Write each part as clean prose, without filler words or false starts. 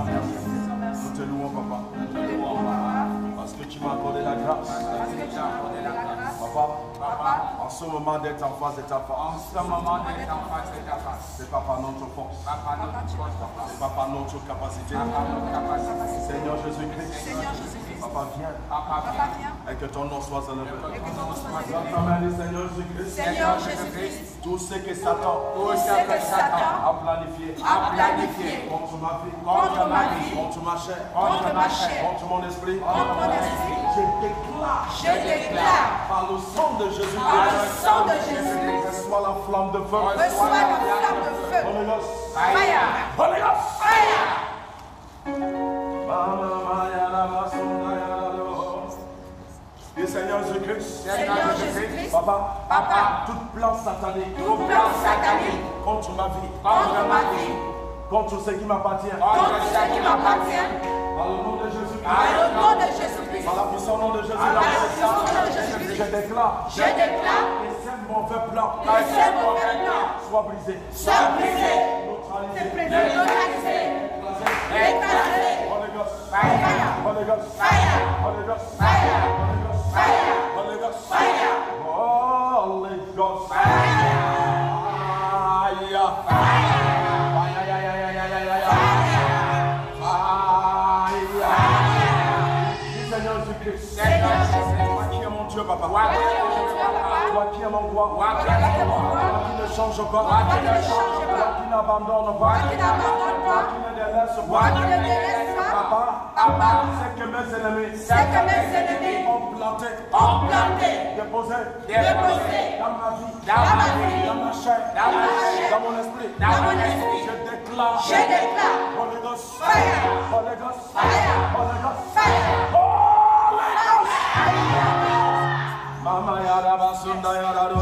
Nous te louons, papa. Parce que tu m'as accordé la grâce. Papa, en ce moment d'être en face de ta face. C'est pas par notre force. C'est pas par notre capacité. Seigneur Jésus-Christ. Papa, viens. Et que ton nom soit élevé. Seigneur Jésus-Christ. Tout ce que Satan a planifié contre ma vie, contre ma chair, contre mon esprit, je déclare par le sang de Jésus-Christ, reçois la flamme de feu. Holy Ghost, fire. Holy Ghost, fire. Et Seigneur Jésus-Christ, Papa, toute plan satanique, contre ma vie, contre ce qui m'appartient, par le nom de Jésus-Christ, par la puissance nom de Jésus-Christ, je déclare, et ces mauvais plans soient brisés, neutralisés, écrasés. Holy Ghost, fire. Holy Ghost, fire. Holy Ghost, fire. Holy Ghost, fire. Holy Ghost, fire. Seigneur Jésus-Christ, toi qui es mon Dieu, papa, toi qui es mon roi, toi qui ne change pas, toi qui n'abandonne pas, toi qui ne délaisse pas, papa, c'est que mes ennemis ont planté, déposé dans ma vie, dans ma chair, dans mon esprit, je déclare, Holy Ghost, fire, Holy Ghost, fire, Holy Ghost, fire, Holy Ghost, fire. Mama yara basunda yara do.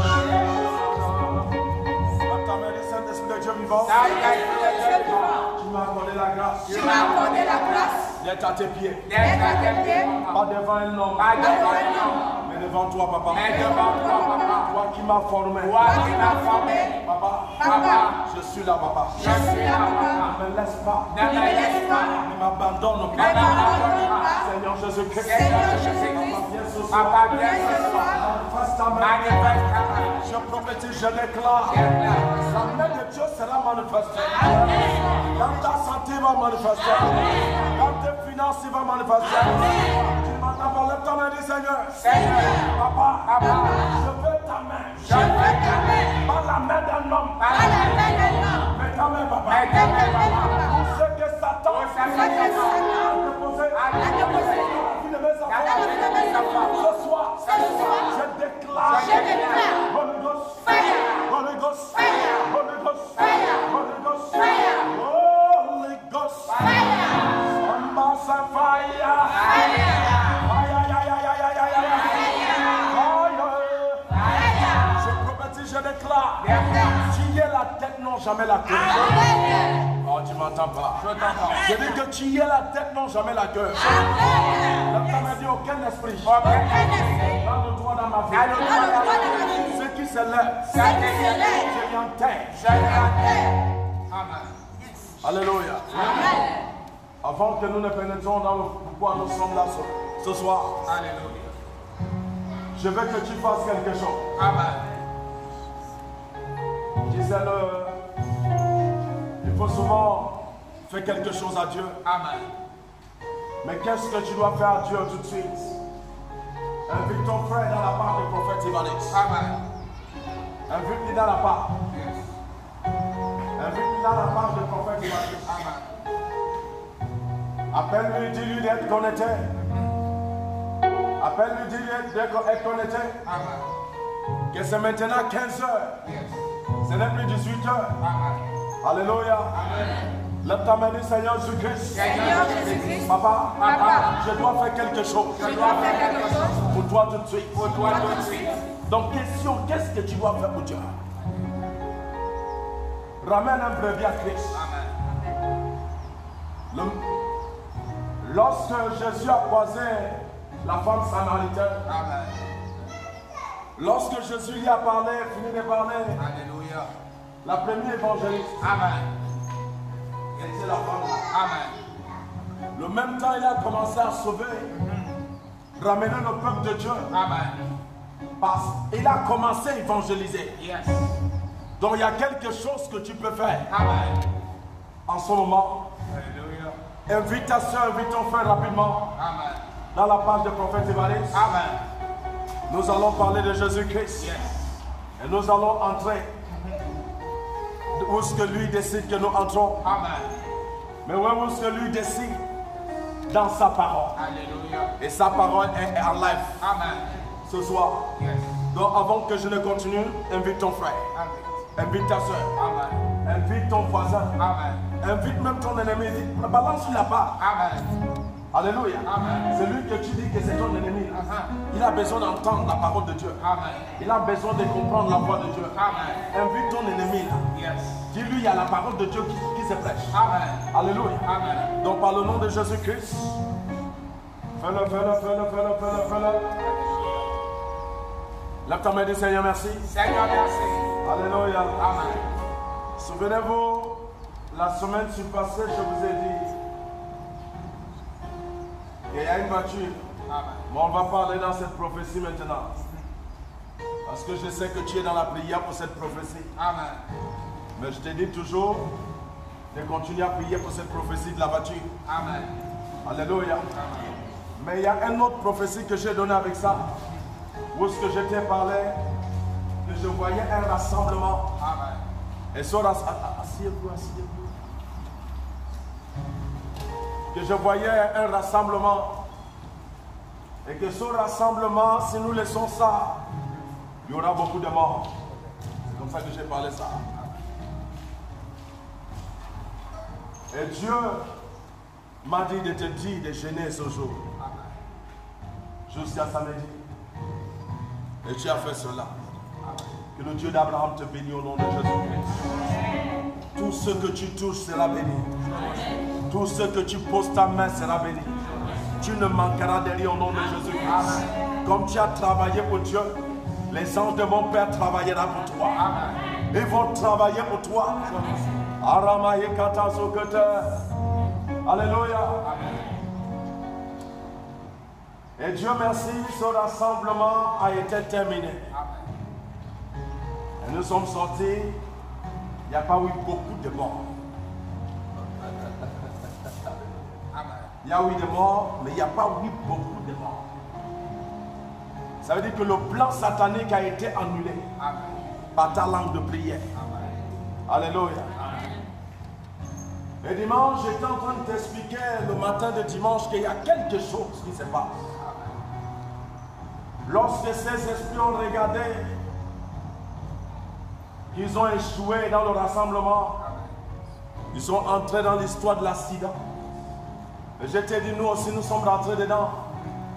Saint-Esprit de Dieu vivant, tu m'as accordé la grâce, d'être à tes pieds, pas devant un homme, mais devant toi, papa. Toi qui m'as formé, papa, je suis là, papa. Ne me laisse pas, ne m'abandonne pas. Seigneur Jésus-Christ, papa, viens ce soir, manifeste ta main. Je prophétise, je déclare, la main de Dieu sera manifestée. Dans ta santé, il va manifester. Dans tes finances, il va manifester. Tu m'entends pas, lève ta main, dis Seigneur. Papa, je veux ta main. Pas la main d'un homme. Mais ta main, papa. Pour ce que Satan a déposé ce soir, je déclare Holy Ghost, Holy Ghost, Holy Ghost, Holy Ghost, Holy Ghost, fire, je prophétise, je déclare, qui est la tête, non jamais la queue. Oh, tu m'entends pas. Je t'entends. Je dis que tu es la tête, non jamais la queue. La femme a dit aucun esprit. Dans le droit dans ma vie. Ce qui se lève, je viens en terre. Amen. Alléluia. Amen. Avant que nous ne pénétrions dans le pourquoi nous sommes là ce soir. Alléluia. Je veux que tu fasses quelque chose. Amen. Disais-le. Il faut souvent faire quelque chose à Dieu. Amen. Mais qu'est-ce que tu dois faire à Dieu tout de suite? Invite ton frère dans la part du prophète Ivanix. Amen. Invite-lui dans la part. Yes. Invite-lui dans la part du prophète Ivanix. Amen. Appelle-lui, dis-lui d'être connecté. Appelle-lui, dis-lui d'être connecté. Amen. Que c'est maintenant 15 heures. Yes. Ce n'est plus 18 heures. Amen. Alléluia. Amen. Lève ta main, Seigneur Jésus-Christ. Papa, je dois faire quelque chose. Pour toi tout de suite. Donc, question, qu'est-ce que tu dois faire pour Dieu? Ramène un brebis à Christ. Amen. Lorsque Jésus a croisé la femme samaritaine, amen. Lorsque Jésus lui a parlé, fini de parler, alléluia. La première évangéliste, amen. Elle était la femme. Amen. le même temps, il a commencé à sauver, ramener le peuple de Dieu. Il a commencé à évangéliser. Donc il y a quelque chose que tu peux faire. En ce moment. Invite ta soeur, invite ton frère rapidement. Dans la page de prophète Évariste. Nous allons parler de Jésus-Christ. Et nous allons entrer où ce que lui décide que nous entrons. Mais où est-ce que lui décide? Dans sa parole. Et sa parole est en live. Ce soir. Donc avant que je ne continue, invite ton frère. Invite ta soeur. Invite ton voisin. Invite même ton ennemi. Balance sur la part. Alléluia. C'est lui que tu dis que c'est ton ennemi. Il a besoin d'entendre la parole de Dieu. Il a besoin de comprendre la voix de Dieu. Invite ton ennemi là. Dis-lui, il y a la parole de Dieu qui se prêche. Alléluia. Donc par le nom de Jésus-Christ, fais-le. Lève ta main, dis Seigneur, merci. Seigneur, merci. Alléluia. Souvenez-vous, la semaine passée, je vous ai dit qu'il y a une voiture. Mais on va parler dans cette prophétie maintenant. Parce que je sais que tu es dans la prière pour cette prophétie. Mais je te dis toujours de continuer à prier pour cette prophétie de la voiture. Alléluia. Mais il y a une autre prophétie que j'ai donnée avec ça. Où est-ce que je t'ai parlé que je voyais un rassemblement. Et ce rassemblement, asseyez-vous. Que je voyais un rassemblement. Et que ce rassemblement, si nous laissons ça, il y aura beaucoup de morts. C'est comme ça que j'ai parlé ça. Et Dieu m'a dit de te dire de jeûner ce jour. Jusqu'à samedi. Et tu as fait cela. Que le Dieu d'Abraham te bénisse au nom de Jésus-Christ. Tout ce que tu touches sera béni. Tout ce que tu poses ta main sera béni. Tu ne manqueras de rien au nom de Jésus-Christ. Comme tu as travaillé pour Dieu, les anges de mon Père travailleront pour toi. Ils vont travailler pour toi. Alléluia. Et Dieu merci, ce rassemblement a été terminé. Et nous sommes sortis, il n'y a pas eu beaucoup de morts. Il y a eu des morts, mais il n'y a pas eu beaucoup de morts. Ça veut dire que le plan satanique a été annulé par ta langue de prière. Alléluia. Et dimanche, j'étais en train de t'expliquer le matin de dimanche qu'il y a quelque chose qui se passe. Lorsque ces esprits ont regardé qu'ils ont échoué dans le rassemblement, ils sont entrés dans l'histoire de l'accident. Et je t'ai dit, nous aussi, nous sommes rentrés dedans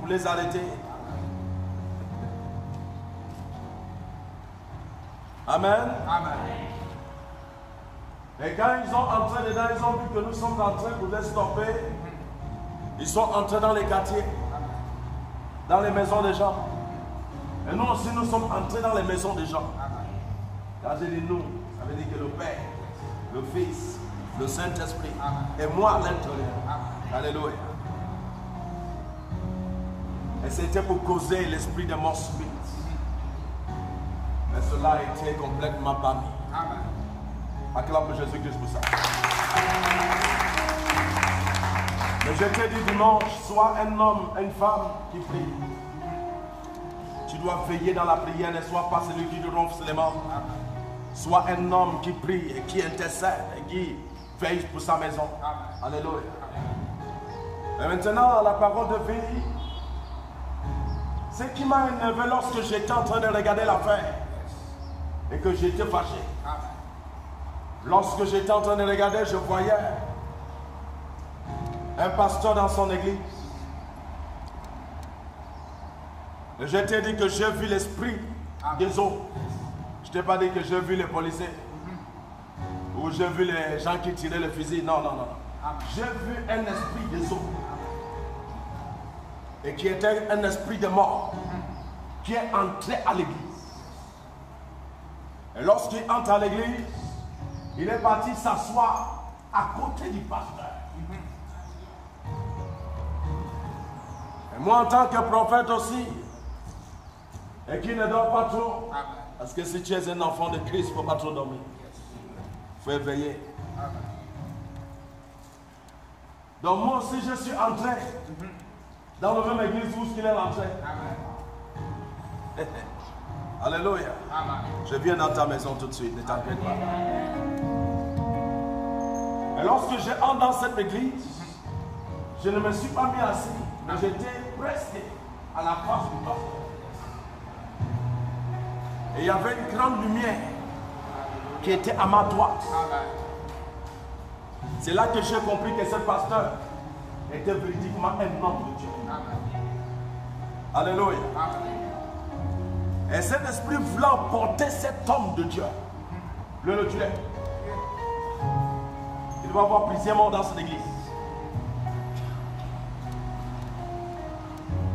pour les arrêter. Amen. Et quand ils ont entré dedans, ils ont vu que nous sommes rentrés pour les stopper. Ils sont entrés dans les quartiers, dans les maisons des gens. Et nous aussi, nous sommes entrés dans les maisons des gens. Quand j'ai dit nous, ça veut dire que le Père, le Fils, le Saint-Esprit et moi à l'intérieur. Alléluia. Et c'était pour causer l'esprit de mort subite. Mais cela a été complètement banni. Acclame Jésus-Christ pour ça. Mais je t'ai dit dimanche, sois un homme, une femme qui prie. Tu dois veiller dans la prière, ne sois pas celui qui ronfle les mains. Sois un homme qui prie et qui intercède et qui veille pour sa maison. Alléluia. Et maintenant, la parole de vie, ce qui m'a énervé lorsque j'étais en train de regarder l'affaire et que j'étais fâché. Lorsque j'étais en train de regarder, je voyais un pasteur dans son église. Et je t'ai dit que j'ai vu l'esprit des autres. Je ne t'ai pas dit que j'ai vu les policiers. Ou j'ai vu les gens qui tiraient le fusil. Non. J'ai vu un esprit des autres. Et qui était un esprit de mort. Qui est entré à l'église. Et lorsqu'il entre à l'église, il est parti s'asseoir à côté du pasteur. Moi, en tant que prophète aussi, et qui ne dort pas trop, parce que si tu es un enfant de Christ, il ne faut pas trop dormir. Il faut éveiller. Donc moi aussi, je suis entré dans la même église où il est rentré. Alléluia. Je viens dans ta maison tout de suite, ne t'inquiète pas. Et lorsque je entre dans cette église, je ne me suis pas mis assis, mais j'étais presque à la face du pasteur. Et il y avait une grande lumière qui était à ma droite. C'est là que j'ai compris que ce pasteur était véridiquement un homme de Dieu. Alléluia. Et cet esprit voulant porter cet homme de Dieu, le tuer. Il doit y avoir plusieurs morts dans cette église.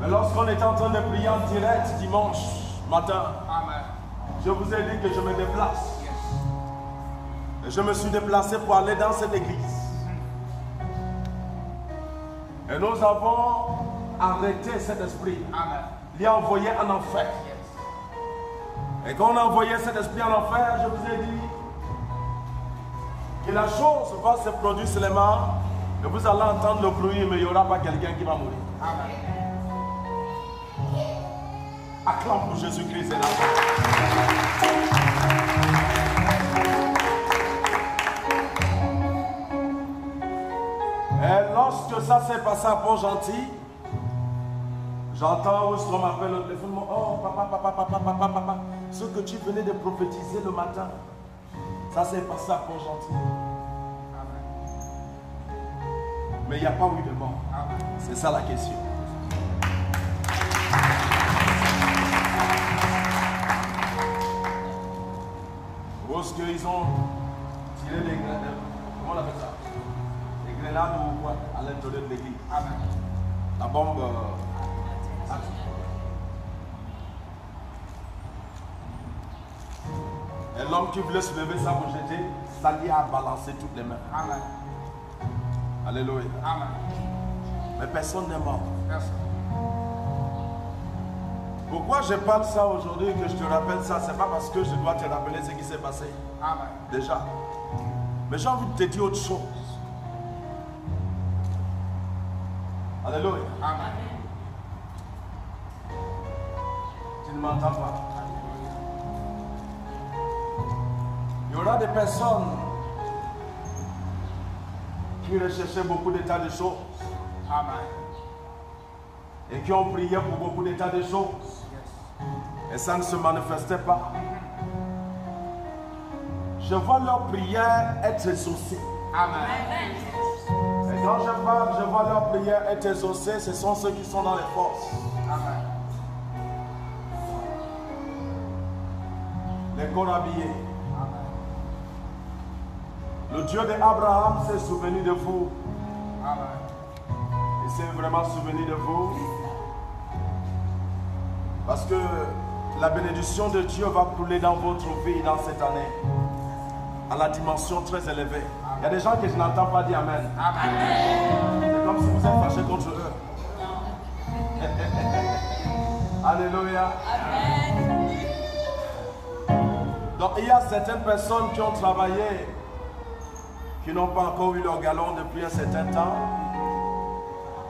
Mais lorsqu'on était en train de prier en direct dimanche matin, je vous ai dit que je me déplace. Et je me suis déplacé pour aller dans cette église. Et nous avons arrêté cet esprit. Il a envoyé en enfer. Et quand on a envoyé cet esprit en enfer, je vous ai dit que la chose va se produire seulement et vous allez entendre le bruit, mais il n'y aura pas quelqu'un qui va mourir. Acclame pour Jésus-Christ et la Et lorsque ça s'est passé à Pont-Gentil, j'entends où on m'appelle au téléphone, oh papa, ce que tu venais de prophétiser le matin, ça s'est passé à Pont-Gentil. Mais il n'y a pas eu de mort. C'est ça la question. Parce qu'ils ont tiré les grenades, comment on appelle ça? Les grenades ou quoi à l'intérieur de l'église. La bombe. Et l'homme qui voulait se lever, ça vous jeter, ça lui a balancé toutes les mains. Amen. Alléluia. Amen. Mais personne n'est mort. Merci. Pourquoi je parle ça aujourd'hui, que je te rappelle ça, c'est pas parce que je dois te rappeler ce qui s'est passé. Amen. Déjà. Mais j'ai envie de te dire autre chose. Alléluia. Amen. Tu ne m'entends pas. Il y aura des personnes qui recherchaient beaucoup d'états de choses. Amen. Et qui ont prié pour beaucoup d'états de choses. Et ça ne se manifestait pas. Je vois leur prière être exaucée. Amen. Et quand je vois leur prière être exaucée, ce sont ceux qui sont dans les forces. Amen. Les corps habillés. Le Dieu d'Abraham s'est souvenu de vous. Amen. Il s'est vraiment souvenu de vous. Parce que la bénédiction de Dieu va couler dans votre vie dans cette année. À la dimension très élevée. Amen. Il y a des gens que je n'entends pas dire Amen. Amen. C'est comme si vous êtes fâché contre eux. Alléluia. Amen. Donc il y a certaines personnes qui ont travaillé, qui n'ont pas encore eu leur galon depuis un certain temps.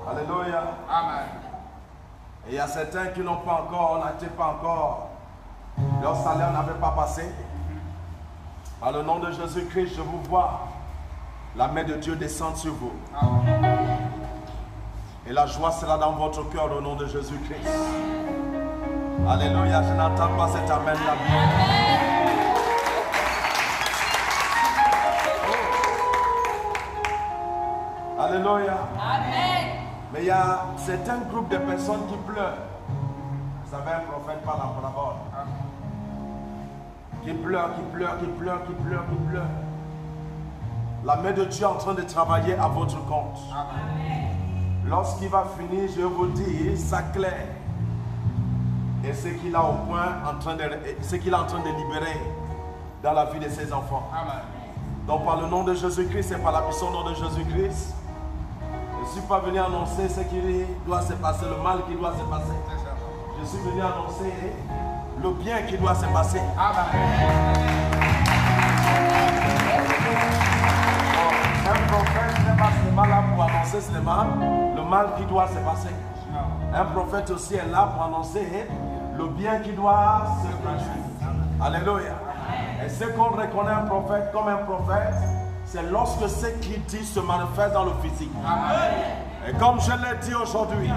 Alléluia. Amen. Et il y a certains qui n'ont pas encore, n'étaient pas encore, leur salaire n'avait pas passé. Par le nom de Jésus-Christ, je vous vois la main de Dieu descendre sur vous. Amen. Et la joie sera dans votre cœur au nom de Jésus-Christ. Alléluia, je n'entends pas cet Amen là. Alléluia. Amen. Mais il y a certains groupes de personnes qui pleurent. Vous savez, un prophète parle en parabole. Qui pleurent, qui pleurent, qui pleurent, qui pleurent, qui pleurent. La main de Dieu est en train de travailler à votre compte. Amen. Lorsqu'il va finir, je vais vous dire, ça clair. Et ce qu'il a au point, ce qu'il est en train de libérer dans la vie de ses enfants. Amen. Donc par le nom de Jésus-Christ et par la puissance du nom de Jésus-Christ, je suis pas venu annoncer ce qui doit se passer, le mal qui doit se passer. Je suis venu annoncer le bien qui doit se passer. Un prophète n'est pas seulement là pour annoncer seulement le mal qui doit se passer. Un prophète aussi est là pour annoncer le bien qui doit se produire. Alléluia. Et ce qu'on reconnaît un prophète comme un prophète, c'est lorsque ce qu'il dit se manifeste dans le physique. Et comme je l'ai dit aujourd'hui,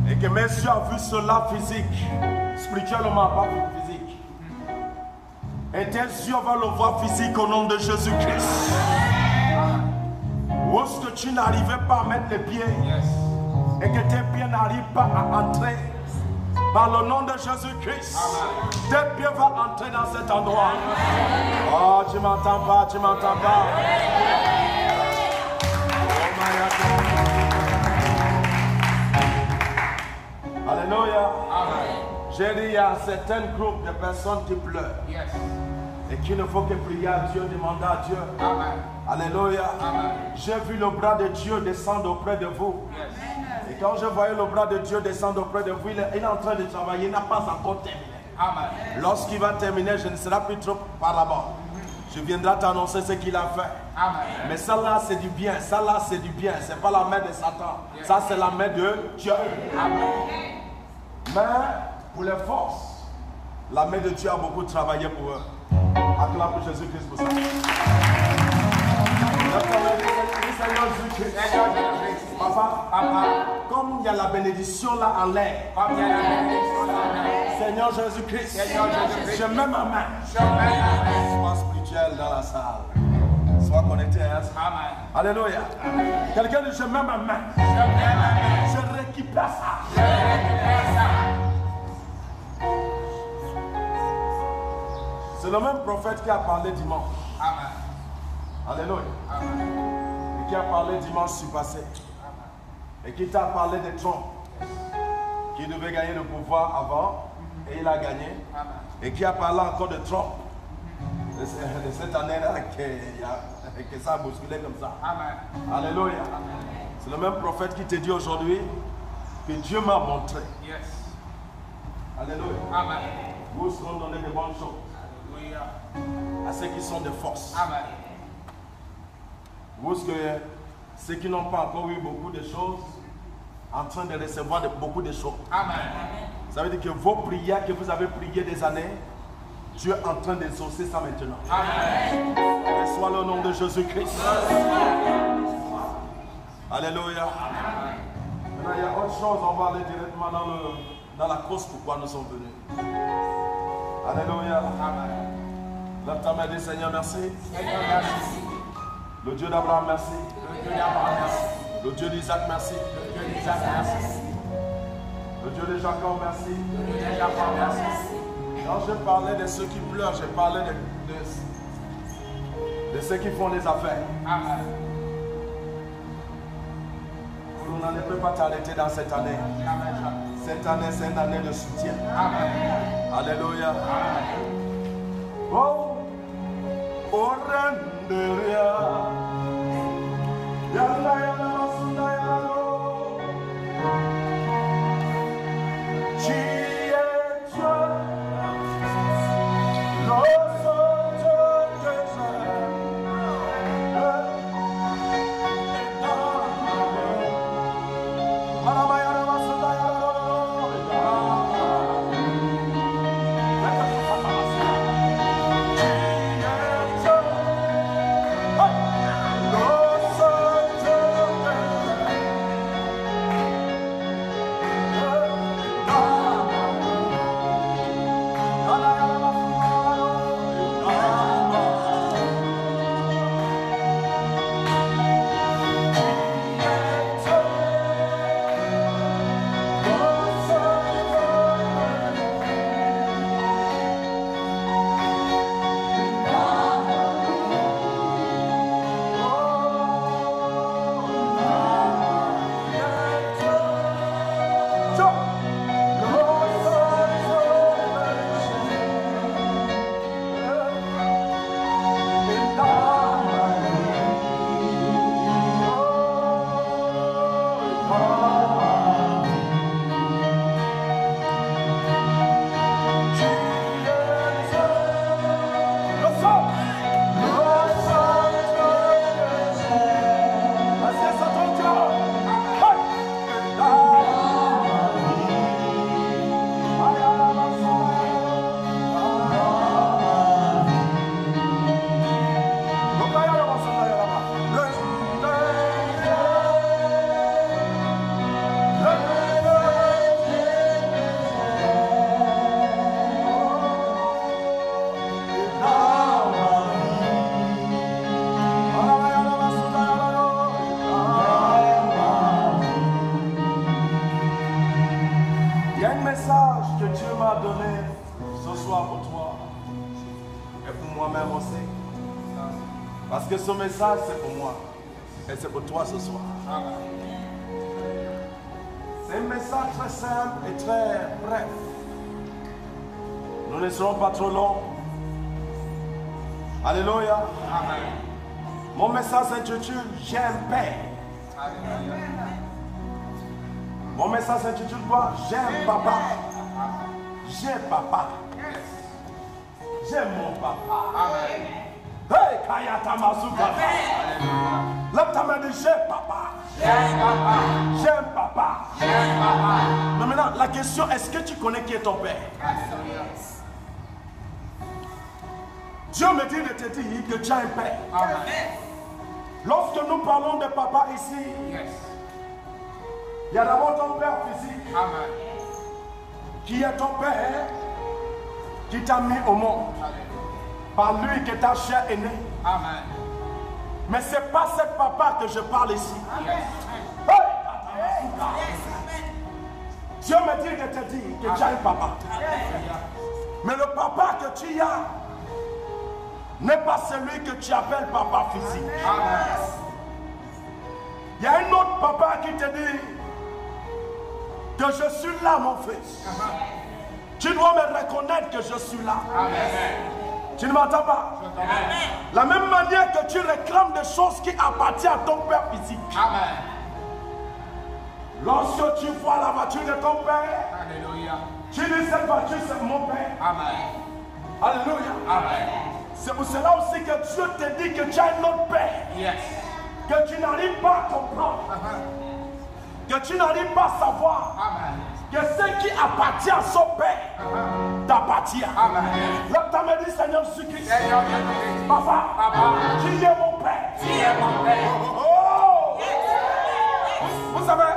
et que mes yeux ont vu cela physique, spirituellement pas physique, et tes yeux vont le voir physique au nom de Jésus-Christ. Où est-ce que tu n'arrivais pas à mettre les pieds et que tes pieds n'arrivent pas à entrer, par le nom de Jésus-Christ, tes pieds vont entrer dans cet endroit. Oh, tu m'entends pas, tu m'entends pas. Alléluia. J'ai dit, il y a un certain groupe de personnes qui pleurent. Et qu'il ne faut que prier à Dieu, demander à Dieu. Alléluia. J'ai vu le bras de Dieu descendre auprès de vous. Et quand je voyais le bras de Dieu descendre auprès de vous, il est en train de travailler, il n'a pas encore terminé. Lorsqu'il va terminer, je ne serai plus trop par là-bas. Je viendrai t'annoncer ce qu'il a fait. Mais ça là, c'est du bien. Ça là, c'est du bien. Ce n'est pas la main de Satan. Ça, c'est la main de Dieu. Mais pour les forces, la main de Dieu a beaucoup travaillé pour eux. Acclame pour Jésus-Christ pour ça. Seigneur Jésus-Christ. Papa, comme il y a la bénédiction là en l'air. Seigneur Jésus-Christ, je mets ma main. Sois spirituel dans la salle. Sois connecté à ça. Alléluia. Quelqu'un dit je mets ma main. Je récupère ça. C'est le même prophète qui a parlé dimanche. Alléluia. Et qui a parlé dimanche surpassé. Et qui t'a parlé des troncs qui devait gagner le pouvoir avant. Et il a gagné. Et qui a parlé encore de Trump. De cette année-là que ça a bousculé comme ça. Alléluia. C'est le même prophète qui te dit aujourd'hui que Dieu m'a montré. Alléluia. Vous seront donné de bonnes choses à ceux qui sont de force. Vous que ceux qui n'ont pas encore eu beaucoup de choses, en train de recevoir beaucoup de choses. Ça veut dire que vos prières que vous avez priées des années, Dieu est en train d'exaucer ça maintenant. Reçois le nom de Jésus-Christ. Alléluia. Maintenant, il y a autre chose, on va aller directement dans la cause pourquoi nous sommes venus. Alléluia. Lève ta main et dis Seigneur, merci. Le Dieu d'Abraham, merci. Le Dieu d'Isaac, merci. Le Dieu de Jacob, merci. Quand je parlais de ceux qui pleurent, je parlais de ceux qui font des affaires. Vous n'en peut pas t'arrêter dans cette année. Cette année, c'est une année de soutien. Alléluia. Oh, oh, renderia. Yalla, yalla, masunda, yalla. Tu es Dieu. donné ce soir pour toi et pour moi-même aussi. Parce que ce message, c'est pour moi et c'est pour toi ce soir. C'est un message très simple et très bref. Nous ne serons pas trop longs. Alléluia. Mon message s'intitule « J'ai un père ». Mon message s'intitule quoi? J'ai un papa. J'ai papa. J'ai mon papa. Hey, Kayata Mazuka. Lève ta main et dis j'ai papa. J'ai un papa. Mais maintenant, la question, est-ce que tu connais qui est ton père? Dieu me dit de te dire que tu as un père. Lorsque nous parlons de papa ici, il y a d'abord ton père physique. Qui est ton père qui t'a mis au monde. Par lui que ta chair est née. Mais ce n'est pas ce papa que je parle ici. Dieu me dit de te dire que tu as un papa. Mais le papa que tu as n'est pas celui que tu appelles papa physique. Il y a un autre papa qui te dit que je suis là, mon fils. Tu dois me reconnaître que je suis là. Tu ne m'entends pas? La même manière que tu réclames des choses qui appartiennent à ton père physique. Lorsque tu vois la voiture de ton père, tu dis cette voiture c'est mon père. Alléluia. C'est pour cela aussi que Dieu te dit que tu as un autre père. Que tu n'arrives pas à comprendre. Que tu n'arrives pas à savoir. Que ce qui appartient à son père t'appartient. Là, tu m'as dit, Seigneur Jésus-Christ, papa, qui est mon père? Oh. Vous savez,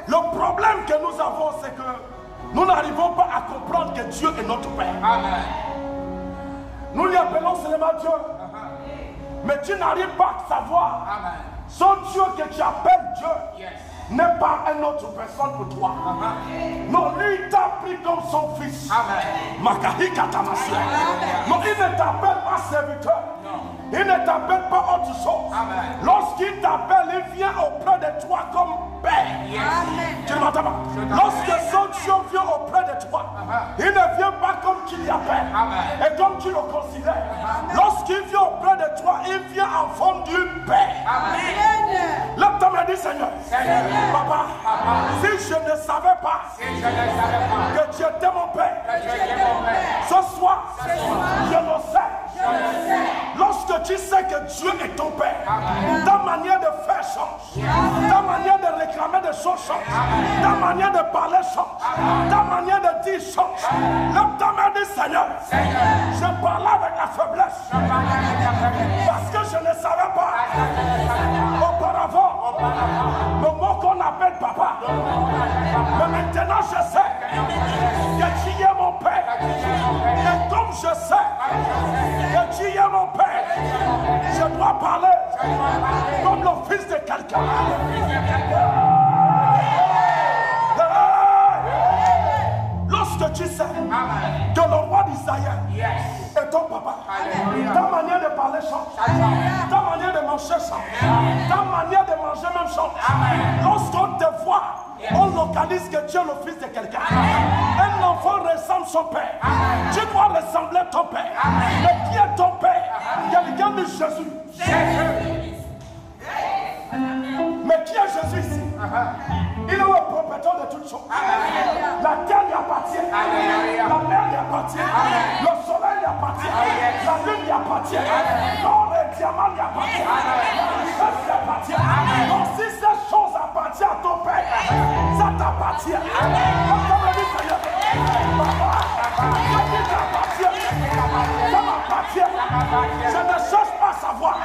le problème que nous avons, c'est que nous n'arrivons pas à comprendre que Dieu est notre père. Nous lui appelons seulement Dieu. Mais tu n'arrives pas à savoir. Son Dieu que tu appelles Dieu n'est pas une autre personne pour toi. Non, lui il t'a pris comme son fils. Makahika Tamasia. Non, il ne t'appelle pas serviteur. Il ne t'appelle pas autre chose. Lorsqu'il t'appelle, il vient auprès de toi comme père. Tu ne m'entends pas? Lorsque son Dieu vient auprès de toi, il ne vient pas comme tu l'appelles et comme tu le considères. Lorsqu'il vient auprès de toi, il vient en forme du père. Là, tu m'as dit, Seigneur, papa, si je ne savais pas que tu étais mon père, ce soir, je le sais. Lorsque tu sais que Dieu est ton père, ta manière de faire change, ta manière de réclamer des choses change, ta manière de parler change, ta manière de dire change. Là, tu m'as dit, Seigneur, je parlais avec la faiblesse parce que je ne savais pas auparavant le mot qu'on appelle papa. Mais maintenant je sais que tu es mon père. Et comme je sais que tu es mon père, je dois parler comme le fils de quelqu'un. Lorsque tu sais que le roi d'Israël est ton papa, ta manière de parler change, ta manière de manger change, ta manière de manger même change. Lorsqu'on te voit, on localise que tu es le fils de quelqu'un. Un enfant ressemble à son père. Tu dois ressembler à ton père. Mais qui est ton père? Quelqu'un de Jésus. Mais qui est Jésus ici? Il est le propriétaire de toutes choses. La terre lui appartient. La mer lui appartient. Le soleil lui appartient. La lune lui appartient. L'or et le diamant lui appartient. La richesse lui appartient. Donc si ces choses appartiennent à ton père, ça t'appartient. Donc comme le dit Seigneur, papa, ce qui t'appartient, ça m'appartient. Je ne cherche pas à savoir.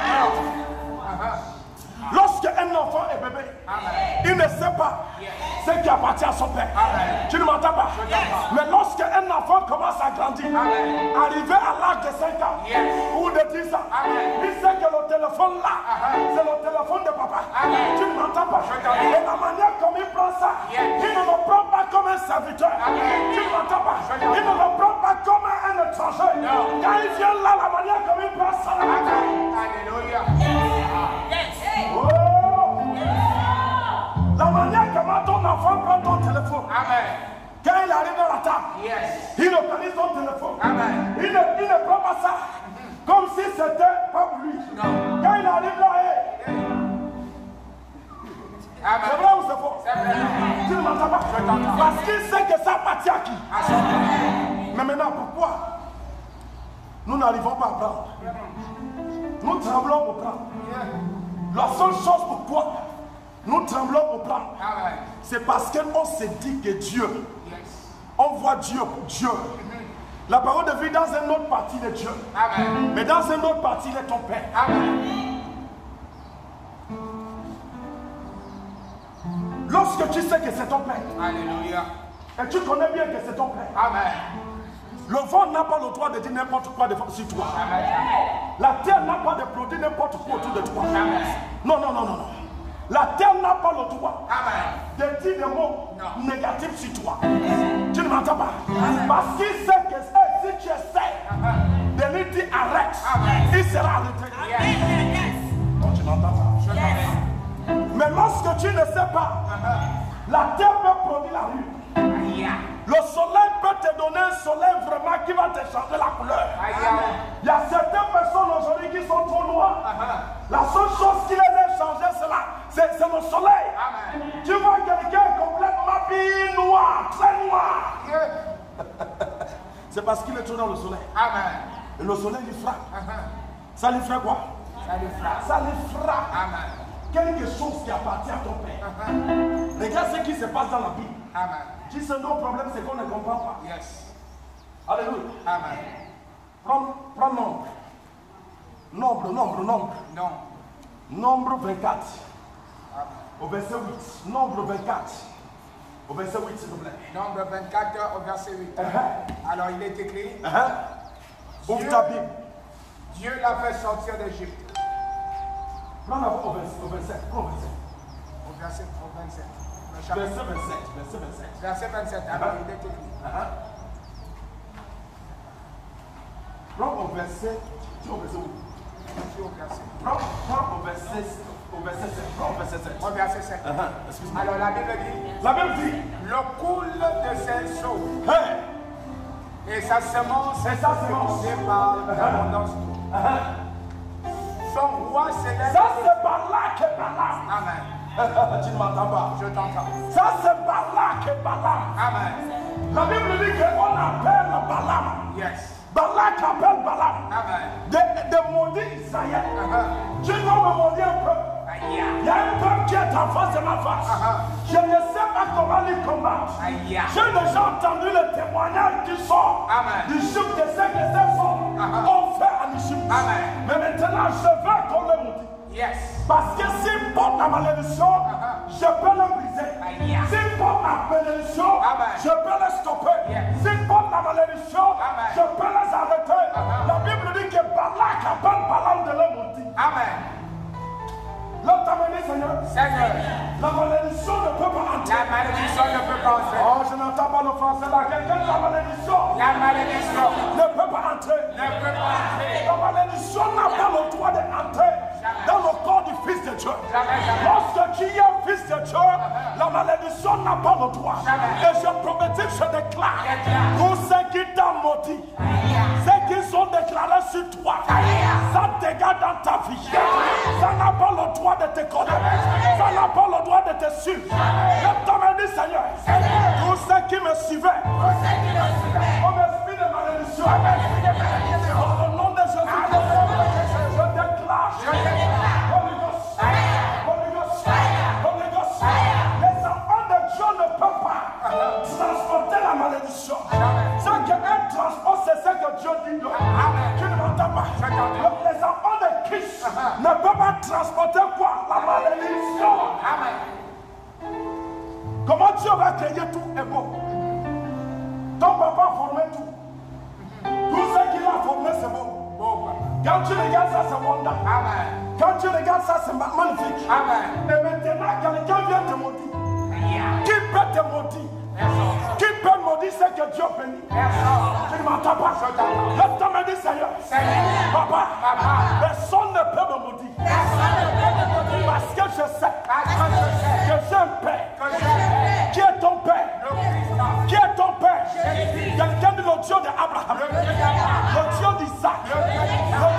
Lorsque un enfant est bébé, il ne sait pas ce qui appartient à son père. Tu ne m'entends pas? Mais lorsque un enfant commence à grandir, arrivé à l'âge de 5 ans ou de 10 ans, il sait que le téléphone là, c'est le téléphone de papa. Tu ne m'entends pas? Et la manière comme il prend ça, il ne le prend pas comme un serviteur. Tu ne m'entends pas? Il ne le prend Regarde la manière comme il passe ça. Alléluia. Oh. La manière comment ton enfant prend ton téléphone. Amen. Quand il arrive dans la table, il localise ton téléphone. Amen. Il ne prend pas ça comme si c'était pas pour lui. Non. Quand il arrive là, c'est vrai ou c'est faux? C'est vrai. Tu ne m'entends pas? Je t'entends. Parce qu'il sait que ça appartient à qui? À son Père. Mais maintenant, pourquoi nous n'arrivons pas à prendre? Nous tremblons pour prendre. La seule chose pourquoi nous tremblons pour prendre, Amen. c'est parce qu'on se dit que Dieu, Yes. on voit Dieu pour Dieu. La parole de vie dans une autre partie de Dieu. Amen. Mais dans une autre partie, il est ton Père. Amen. Lorsque tu sais que c'est ton Père, Alléluia. et tu connais bien que c'est ton Père, Amen. le vent n'a pas le droit de dire n'importe quoi sur toi. Amen. La terre n'a pas de produire n'importe quoi autour de toi. Amen. Non, non, non, non, non. La terre n'a pas le droit Amen. de dire des mots Non. négatifs sur toi. Tu ne m'entends pas? Parce qu'il sait que si tu essaies de lui dire arrête, il sera arrêté. Non, tu n'entends pas. Je t'entends. Mais lorsque tu ne sais pas, la terre peut produire la rue. Aïe. Le soleil peut te donner un soleil vraiment qui va te changer la couleur. Aïe. Il y a certaines personnes aujourd'hui qui sont trop noires. La seule chose qui les a changées, c'est le soleil. Amen. Tu vois quelqu'un complètement habillé noir, très noir. C'est parce qu'il est trop dans le soleil. Amen. Et le soleil lui frappe. Ça lui fait quoi? Ça lui frappe. Ça lui frappe. Amen. Quelque chose qui appartient à ton Père. Regarde ce qui se passe dans la Bible. Amen. Si c'est nos problèmes, c'est qu'on ne comprend pas. Yes. Alléluia. Amen. Prends nombre. Nombre. Non. Nombre 24. Amen. Au verset 8. Nombre 24. Au verset 8, s'il te plaît. Nombre 24 au verset 8. Alors il est écrit, Ouvre ta Bible. Dieu l'a fait sortir d'Égypte. Prends la voix au verset. Prends Au verset 27. Le verset chapitre 27. Verset 27. Alors il est écrit. Prends au verset. Tu es au verset où? Au verset. Prends au verset 7. Prends au verset 7. Au verset 7. Excuse-moi. Alors la Bible dit, La Bible dit. le coule de ses eaux Hey. et sa semence Et sa semence. fécondée par l'abondance. Son roi s'élève. Ça c'est par là que Balaam. Amen. Tu ne m'entends pas. Je t'entends. Ça c'est par là que Balaam. Amen. La Bible dit qu'on appelle Balaam. Yes. Balak appelle Balaam. Amen. De maudire Israël. Tu dois me maudire un peu. Aïe. Il y a un peuple qui est en face de ma face. Je ne sais pas comment lui combattre. Aïe. J'ai déjà entendu le témoignage qui sort Amen. d'Égypte de ce que ces hommes ont fait en Égypte. Amen. Mais maintenant, je veux qu'on le maudit. Yes. Parce que s'il porte la malédiction, je peux le briser. Aïe. S'il porte la malédiction, Amen. je peux le stopper. Yes. S'il porte la malédiction, Amen. je peux les arrêter. La Bible dit que Balak appelle Balaam de le maudire. Amen. L'autre t'a mené, Seigneur. Seigneur, La malédiction ne peut pas entrer. la malédiction ne peut pas entrer. Oh, je n'entends pas le français là. Quelqu'un dit la malédiction La malédiction ne peut pas entrer. ne peut pas entrer. La malédiction n'a pas le droit d'entrer dans le corps du Fils de Dieu. Jamais. Lorsque tu es un Fils de Dieu, la malédiction n'a pas le droit. Jamais. Et je prophétise, je déclare, tous ceux qui t'ont maudit, ceux qui sont déclarés sur toi, ça dégage dans ta vie. Ça n'a pas le droit de te connaître. Ça n'a pas le droit de te suivre. Je t'en dis, Seigneur, tous ceux qui me suivaient, comme esprit de malédiction, dans le nom de Jésus-Christ, je déclare, Holy Ghost, Holy Ghost, Holy Ghost. Les enfants de Dieu ne peuvent pas transporter la malédiction. Ce qu'un transport, c'est ce que Dieu dit. Tu ne m'entends pas. Les enfants de Christ ne peuvent pas transporter quoi? La malédiction. Amen. Comment Dieu va créer tout est beau. Ton papa a formé tout. Tout ce qu'il a formé, c'est beau. Quand tu regardes ça, c'est wonder. Amen. Quand tu regardes ça, c'est magnifique. Amen. Et maintenant, quelqu'un vient te maudire. Aïe. Qui peut te maudire? Personne. Qui peut maudire ce que que Dieu bénit. Tu ne m'entends pas. Lève-toi me dire Seigneur. Papa, personne ne peut me maudire. Parce que je sais que j'ai un Père. Qui est ton Père? Qui est ton Père? Quelqu'un dit le Dieu d'Abraham, le Dieu d'Isaac, le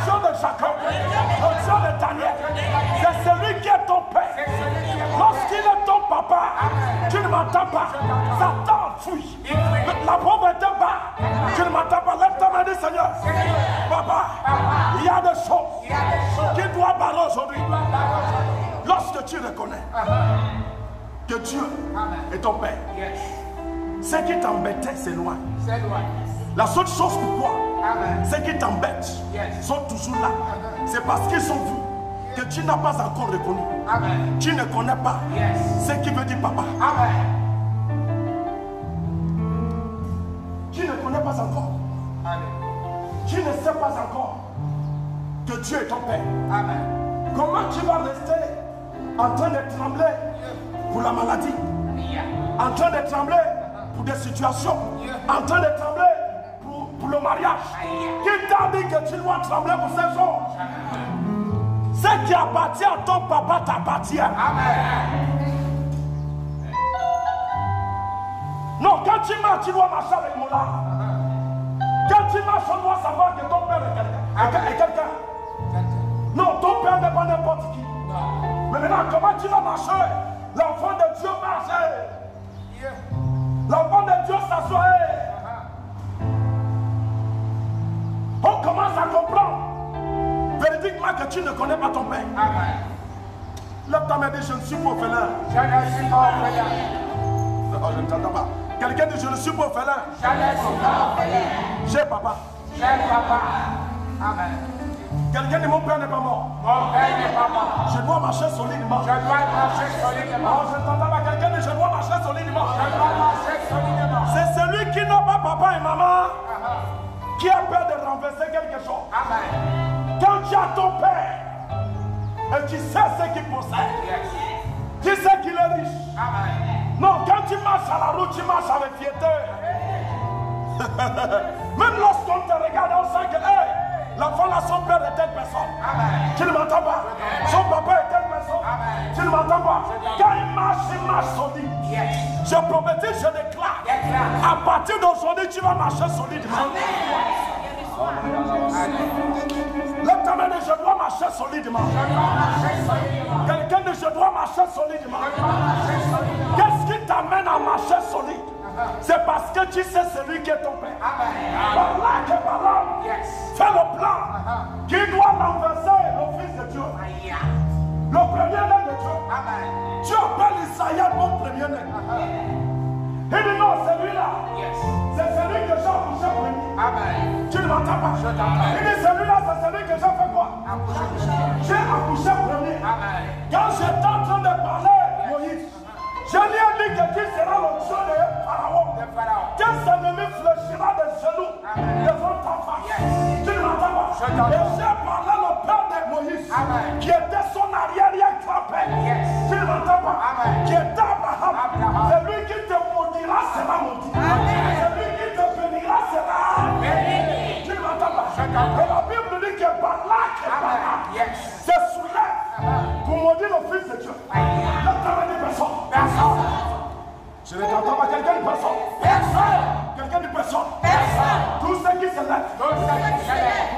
Dieu de Jacob, le Dieu de Daniel. C'est celui qui est ton Père. Lorsqu'il est ton papa, tu ne m'entends pas. Satan fuit. La pauvreté bat. Tu ne m'entends pas. Lève-toi et dis Seigneur. Papa, il y a des choses qui doivent barrer aujourd'hui. Lorsque tu reconnais que Dieu est ton Père, ce qui t'embêtait, c'est loin. La seule chose pour toi, ce qui t'embête, sont toujours là. C'est parce qu'ils sont vus que tu n'as pas encore reconnu. Tu ne connais pas ce qui veut dire papa. Tu ne connais pas encore. Tu ne sais pas encore que Dieu est ton Père. Comment tu vas rester en train de trembler pour la maladie, en train de trembler pour des situations, en train de trembler pour le mariage? Qui t'a dit que tu dois trembler pour ces choses? Ce qui appartient à ton papa t'appartient. Non, quand tu marches, tu dois marcher avec mon âme. Quand tu marches, on doit savoir que ton père est quelqu'un. Non, ton père n'est pas n'importe qui. Mais maintenant, comment tu vas marcher? L'enfant de Dieu marche. L'enfant de Dieu s'assoit. On commence à comprendre véridiquement que tu ne connais pas ton père. Lève ta main et dis, je ne suis pas orphelin. Je ne suis pas orphelin. Oh, je ne t'entends pas. Quelqu'un dit, je ne suis pas orphelin. Je ne suis pas orphelin. J'ai papa. J'ai papa. Amen. Quelqu'un dit, mon père n'est pas mort. Mon père n'est pas mort. Je dois marcher solidement. Je dois marcher solidement. Oh, je ne t'entends pas. Quelqu'un dit, je dois marcher solidement. Je dois marcher solidement. C'est celui qui n'a pas papa et maman qui a peur de renverser quelque chose. Amen. Quand tu as ton père et tu sais ce qu'il possède, tu sais qu'il est riche. Amen. Non, quand tu marches à la route, tu marches avec fierté. Même lorsqu'on te regarde, on sent que l'enfant là, son père est telle personne. Amen. Tu ne m'entends pas? Son papa est telle personne. Amen. Tu ne m'entends pas? Quand il marche solide. Je prophétise, je déclare. À partir d'aujourd'hui, tu vas marcher solidement. Lève ta main et je dois marcher solidement. Quelqu'un dit, je dois marcher solidement. Qu'est-ce qui t'amène à marcher solide? C'est parce que tu sais celui qui est ton père. Par là que par là, fais le plan qui doit renverser le Fils de Dieu. Le premier-né de Dieu. Tu appelles Isaïe mon premier-né. Il dit non, celui-là, c'est celui que j'ai accouché premier. Tu ne m'entends pas? Il dit celui-là, c'est celui que j'ai fait quoi? J'ai accouché premier. Quand j'étais en train de parler, Moïse, je lui ai dit que tu seras le Dieu de Pharaon. Que son ennemi fléchira des genoux devant ta face. Tu ne m'entends pas? Et j'ai parlé le père de Moïse, qui était son arrière-grand-père. Tu ne m'entends pas? Qui était Abraham. C'est lui qui te maudira, sera maudit. Celui qui te bénira sera béni. Tu ne m'entends pas? Et la Bible dit que par là, se soulève pour maudire le Fils de Dieu. Ne t'en dis personne. Je ne t'entends pas. Quelqu'un dit personne. Quelqu'un dit personne. Tous ceux qui se lèvent pour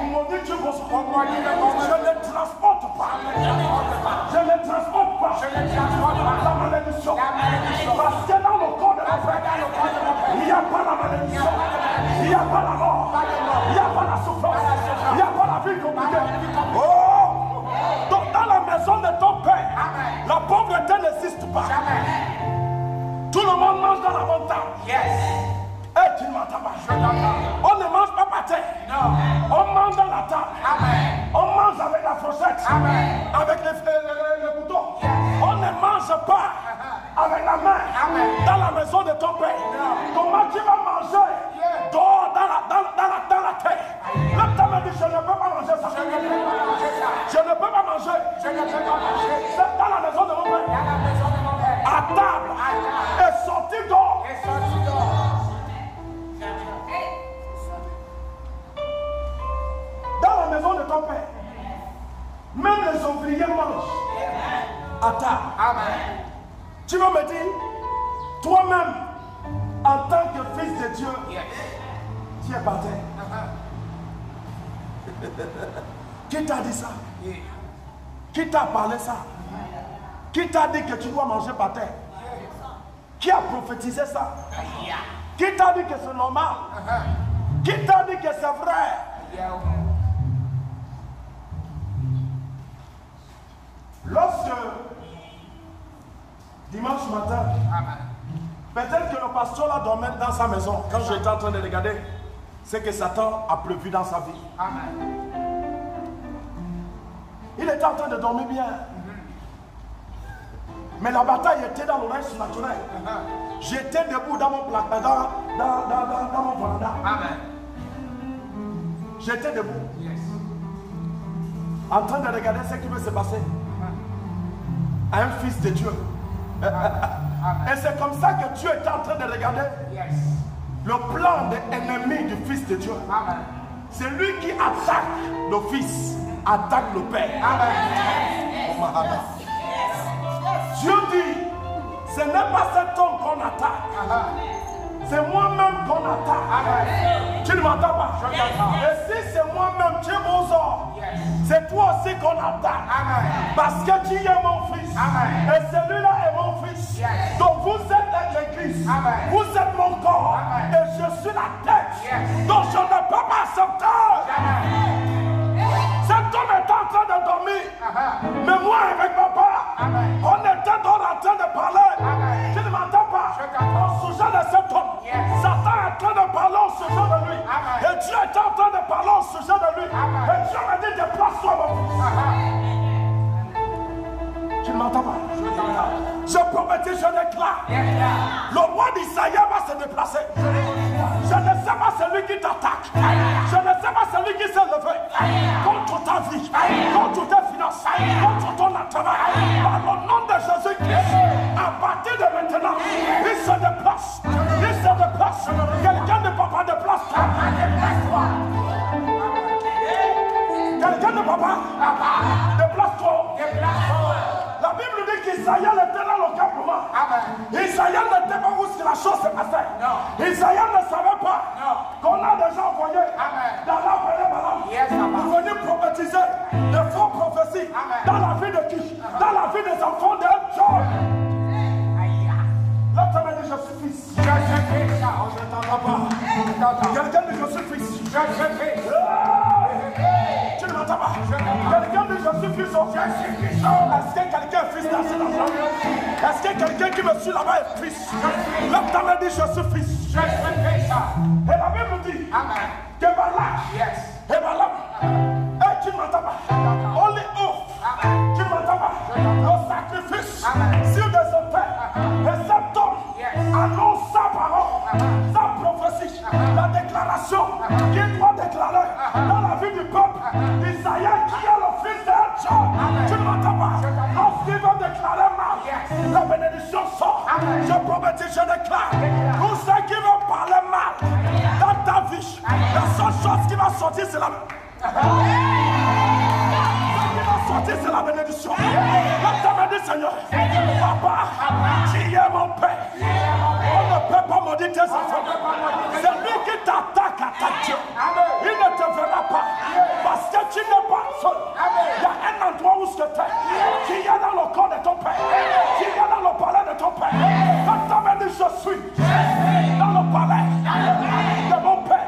maudire Dieu, je ne les transporte pas. Je ne transporte pas. La malédiction. Parce que dans le corps de mon frère, il n'y a pas la malédiction. Il n'y a pas la mort. Il n'y a pas la souffrance. Il n'y a pas la vie compliquée. Oh! Donc dans la maison de ton père, la pauvreté n'existe pas. Tout le monde mange dans la montagne. Et tu ne m'entends pas. On ne mange pas par terre. On mange dans la table. On mange avec la fourchette. Avec le couteau. On ne mange pas avec la main dans la maison de ton père. Comment tu vas manger dehors dans la terre? Là, tu m'as dit, je ne peux pas manger ça. Je ne peux pas manger. C'est dans la maison de mon père. À table. Et sortir dehors. Tu vas me dire, toi-même, en tant que fils de Dieu, tu es par terre. Qui t'a dit ça? Qui t'a parlé ça? Qui t'a dit que tu dois manger par terre? Qui a prophétisé ça? Qui t'a dit que c'est normal? Qui t'a dit que c'est vrai? Lorsque, dimanche matin, peut-être que le pasteur là dormait dans sa maison, quand j'étais en train de regarder, c'est que Satan a prévu dans sa vie. Il était en train de dormir bien. Mais la bataille était dans l'oreille surnaturelle. J'étais debout dans mon placard, dans mon véranda. J'étais debout. En train de regarder ce qui veut se passer. À un fils de Dieu. Et c'est comme ça que Dieu était en train de regarder le plan de l'ennemi du fils de Dieu. C'est lui qui attaque le fils, attaque le père. Dieu dit, ce n'est pas cet homme qu'on attaque. C'est moi-même qu'on attaque. Tu ne m'entends pas? Et si c'est moi-même, tu es mon sort. C'est toi aussi qu'on attaque. Parce que tu es mon fils. Et celui-là est mon fils. Donc vous êtes l'église. Vous êtes mon corps. Et je suis la tête. Donc je ne peux pas accepter. Cet homme est en train de dormir. Mais moi avec papa, on était dans en train de parler. Tu ne m'entends pas? Au sujet de cet homme. Satan est en train de parler au sujet de lui. Et Dieu est en train de parler au sujet de lui. Et Dieu m'a dit, déplace-toi mon fils. Tu ne m'entends pas? Je prophétise, je déclare. Le roi d'Israël va se déplacer. Je ne sais pas celui qui t'attaque. Je ne sais pas celui qui s'est levé contre ta vie, contre tes finances, contre ton travail. Par le nom de Jésus-Christ, à partir de maintenant, il se déplace. Il se déplace. Quelqu'un ne peut pas déplacer. Quelqu'un ne peut pas. Déplace-toi. La Bible dit qu'Israël était dans le campement. Israël n'était pas où si la chose se passait. Israël ne savait pas qu'on a déjà envoyé dans la pour venir prophétiser de faux prophéties dans la vie de qui? Dans la vie des enfants de John. Là, tu m'as dit, je suis fils. Je suis fils. Oh, je ne t'entends pas. Quelqu'un dit, je suis fils. Je suis fils. Tu ne m'entends pas? Quelqu'un dit, je suis fils. Est-ce que quelqu'un est fils dans cette enfant? Est-ce que quelqu'un qui me suit là-bas est fils? Là, tu m'as dit, je suis fils. Je suis fils. Et la Bible dit que Balak, et Balaam, tu ne m'entends pas? Only oath. Tu ne m'entends pas? Le sacrifice sur des autels. Et cet homme annonce sa parole, sa prophétie, la déclaration qu'il doit déclarer dans la vie du peuple d'Israël qui est le fils de John. Tu ne m'entends pas? Lorsqu'il va déclarer mal, la bénédiction sort. Je prophétise, je déclare. Tout ce qui veut parler mal dans ta vie, la seule chose qui va sortir, c'est la c'est la bénédiction. Là, tu m'as dit, Seigneur, papa, tu es mon père. On ne peut pas maudire tes enfants. C'est lui qui t'attaque à ta Dieu. Il ne te verra pas. Parce que tu n'es pas seul. Il y a un endroit où tu es. Qui est dans le corps de ton père. Qui est dans le palais de ton père. Quand tu m'as dit, je suis dans le palais de mon père.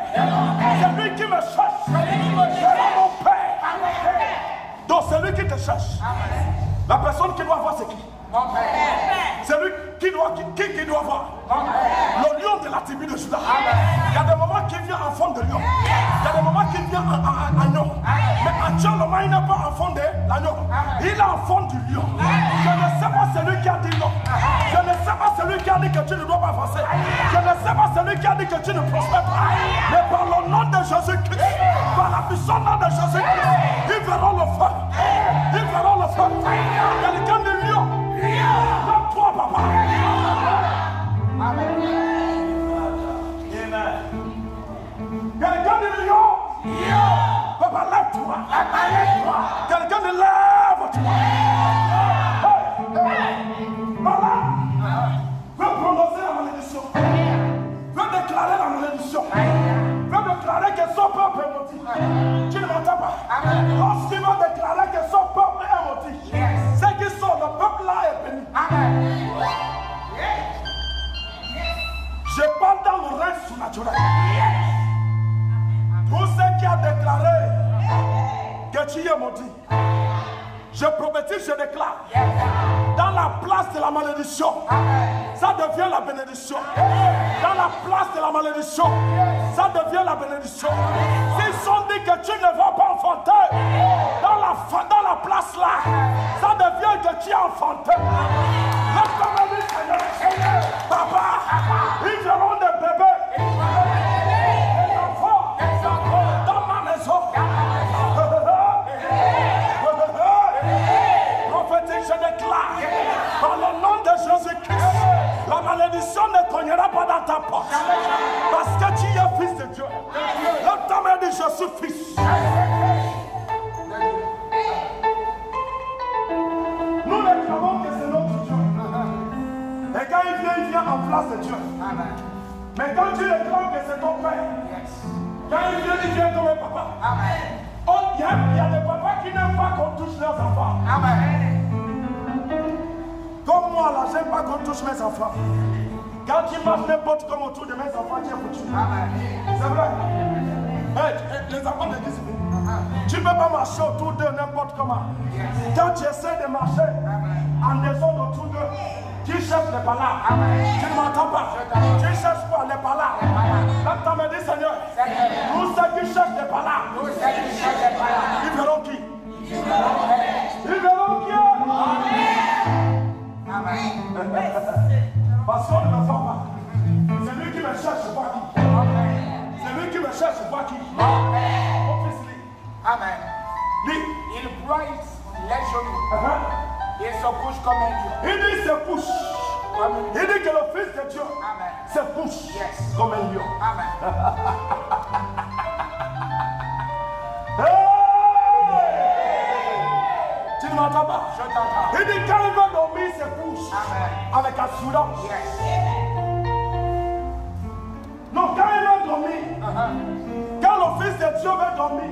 C'est lui qui me cherche. C'est mon père. Donc c'est lui qui te cherche. La personne qui doit voir c'est qui? C'est lui qui doit voir. Le lion de la tribu de Juda. Il y a des moments qui vient en forme de lion. Il y a des moments qui vient en agneau. Mais actuellement il n'est pas en forme de l'agneau. Il est en forme du lion. Je ne sais pas celui qui a dit non. Je ne sais pas celui qui a dit que tu ne dois pas avancer. Je ne sais pas celui qui a dit que tu ne prospères pas. Mais par le nom de Jésus-Christ, par la puissance de Jésus-Christ, ils verront le feu. Ils verront le feu. Quelqu'un de lion. Lève-toi, papa. Amen. Quelqu'un de lion. Papa, lève-toi. Quelqu'un de lève-toi. Voilà. est maudit. Je prophétise, je déclare. Dans la place de la malédiction, ça devient la bénédiction. Dans la place de la malédiction, ça devient la bénédiction. S'ils sont dit que tu ne vas pas enfanter, dans la place là, ça devient que tu es enfanté. Papa, ils verront des bébés, des enfants dans ma maison. Prophétique, je déclare, par le nom de Jésus-Christ, la malédiction ne cognera pas dans ta porte. Parce que tu es fils de Dieu. L'autre ta mère dit, je suis fils. Nous réclamons que c'est notre Dieu. Et quand il vient en place de Dieu. Mais quand tu réclames que c'est ton père, quand il vient comme un papa. Il y a des papas qui n'aiment pas qu'on touche leurs enfants. Comme moi, là, j'aime pas qu'on touche mes enfants. Quand tu marches n'importe comment autour de mes enfants, tu es foutu. C'est vrai. Hey, les enfants de discipline. Tu ne peux pas marcher autour d'eux n'importe comment. Quand tu essaies de marcher en désordre autour d'eux, tu cherches les palabres. Tu ne m'entends pas. Tu cherches pas les palabres. Là, tu m'as dit, Seigneur, nous ceux qui cherchent les palabres, ils verront qui? Ils verront qui? Amen. Parce qu'on ne me voit pas. C'est lui qui me cherche, je vois qui. C'est lui qui me cherche, je vois qui. Mon fils, lis. Amen. Lis. Il broye les genoux. Il se couche comme un lion. Il dit se couche. Il dit que le Fils de Dieu se couche comme un lion. Amen. Tu ne m'entends pas? Je t'entends. Il dit quand il veut dormir, il se couche. Avec assurance. Non, quand il veut dormir, quand le Fils de Dieu veut dormir,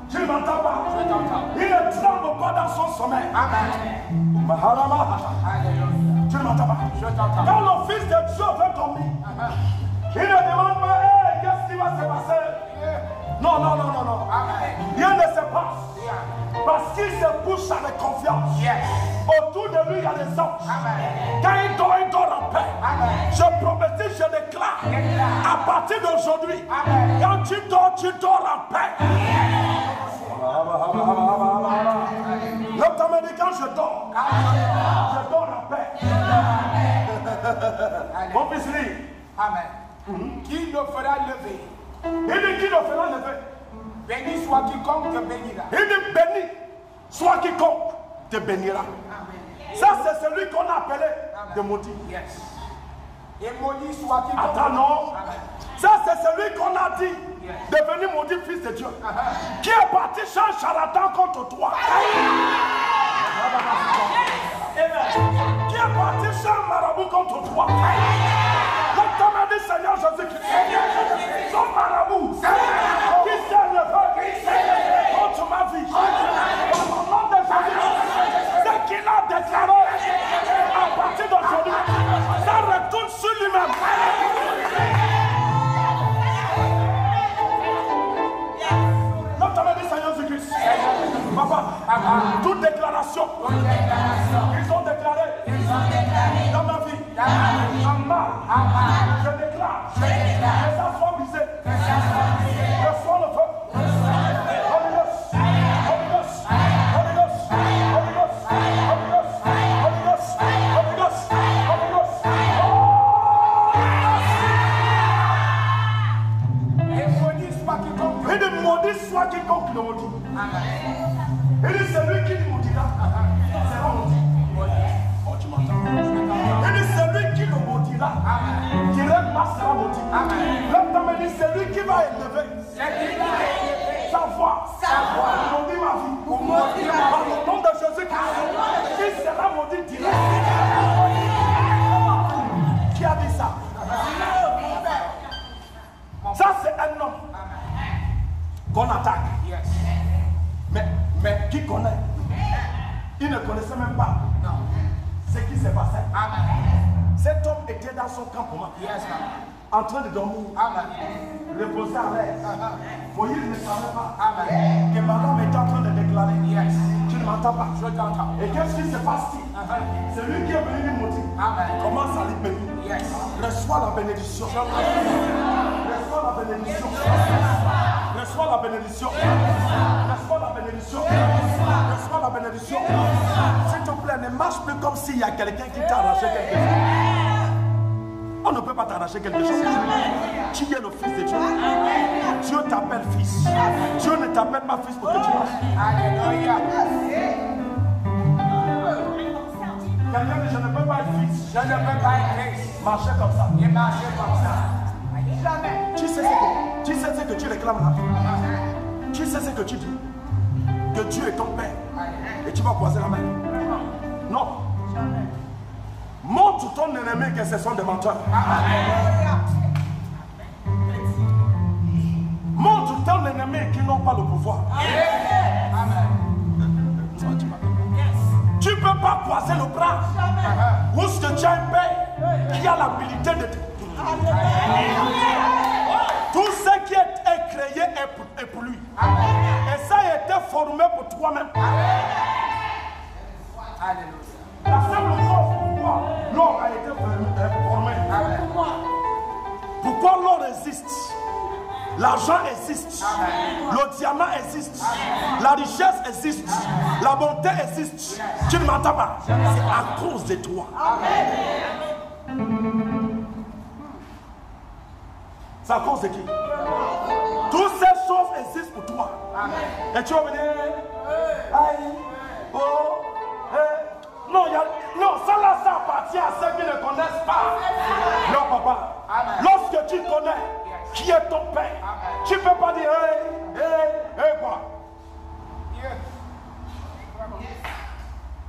tu ne m'entends pas? Je t'entends. Il ne tremble pas dans son sommeil. Amen. Tu ne m'entends pas? Je t'entends. Quand le Fils de Dieu veut dormir, il ne demande pas, hey, qu'est-ce qui va se passer? Non, non, non, non, non. Rien ne se passe. Parce qu'il se couche avec confiance. Autour de lui, il y a des anges. Quand il dort en paix. Je prophétise, je déclare. À partir d'aujourd'hui, quand tu dors en paix. L'autre m'a dit, quand je dors en paix. Mon fils, lit. Amen. Qui le fera lever? Il dit, qui le fera lever? Béni soit quiconque te bénira. Il dit, béni soit quiconque te bénira. Ça, c'est celui qu'on a appelé de maudit. Et maudit soit quiconque. Attends, non. Ça, c'est celui qu'on a dit devenir maudit fils de Dieu. Qui est parti chez un charlatan contre toi. Qui est parti chez un marabout contre toi. Comme tu m'as dit, Seigneur Jésus-Christ, son marabout qui s'est levé contre ma vie. Au nom de Jésus-Christ, ce qu'il a déclaré à partir d'aujourd'hui, ça retourne sur lui-même. Comme tu m'as dit, Seigneur Jésus-Christ, papa, toute déclaration qu'ils ont déclaré dans ma vie, en mal, je déclare que ça soit brisé, que soit le feu. Holy Ghost, Holy Ghost, Holy Ghost, Holy Ghost, Holy Ghost, Holy Ghost, Holy Ghost, Holy Ghost. Et maudit soit quiconque. Il dit maudit soit quiconque le maudit. Il dit celui qui le maudira sera maudit. Oh, tu m'entends? Il dit celui qui le maudira, qui rêve pas sera maudit. L'autre me dit celui qui va élever sa voix, maudit ma vie. Par le nom de Jésus-Christ, qui sera maudit direct. Qui a dit ça? Ça, c'est un homme qu'on attaque. Mais qui connaît? Il ne connaissait même pas ce qui s'est passé. Cet homme était dans son campement. en train de dormir. Amen. Reposer à l'aise. Moïse ne savait pas Amen. que Balaam était en train de déclarer. Yes. Tu ne m'entends pas. Je t'entends. Et qu'est-ce qui se passe-t-il? C'est lui qui est venu lui montrer. Amen. Commence à lui bénir. Yes. Reçois la bénédiction. Reçois la bénédiction. Reçois la bénédiction. Reçois la bénédiction. Reçois la bénédiction. S'il te plaît, ne marche plus comme s'il y a quelqu'un qui t'a arraché quelque chose. On ne peut pas t'arracher quelque chose. Tu es le fils de Dieu. Dieu t'appelle fils. Dieu ne t'appelle pas fils pour que tu marches. Alléluia. Quelqu'un dit je ne peux pas être fils. Je ne peux pas être fils. Marcher comme ça. Et marcher comme ça. Jamais. Tu sais ce que tu réclames là. Tu sais ce que tu dis. Que Dieu est ton père. Et tu vas croiser la main. Non. Montre ton ennemi que ce sont des menteurs. Montre ton ennemi qu'ils n'ont pas le pouvoir. Tu ne peux pas croiser le bras. Où est-ce que tu as un père qui a l'habilité de te... Tout ce qui est créé est pour lui. Et ça a été formé pour toi-même. La simple chose pourquoi l'or a été formé. Pourquoi l'or existe? L'argent existe. Le diamant existe. La richesse existe. La bonté existe. Tu ne m'entends pas? C'est à cause de toi. C'est à cause de qui? Toutes ces choses existent pour toi. Et tu vas venir. Aïe. Oh. Non, non, ça là, ça appartient à ceux qui ne connaissent pas. Non, papa. Lorsque tu connais qui est ton père, tu ne peux pas dire quoi.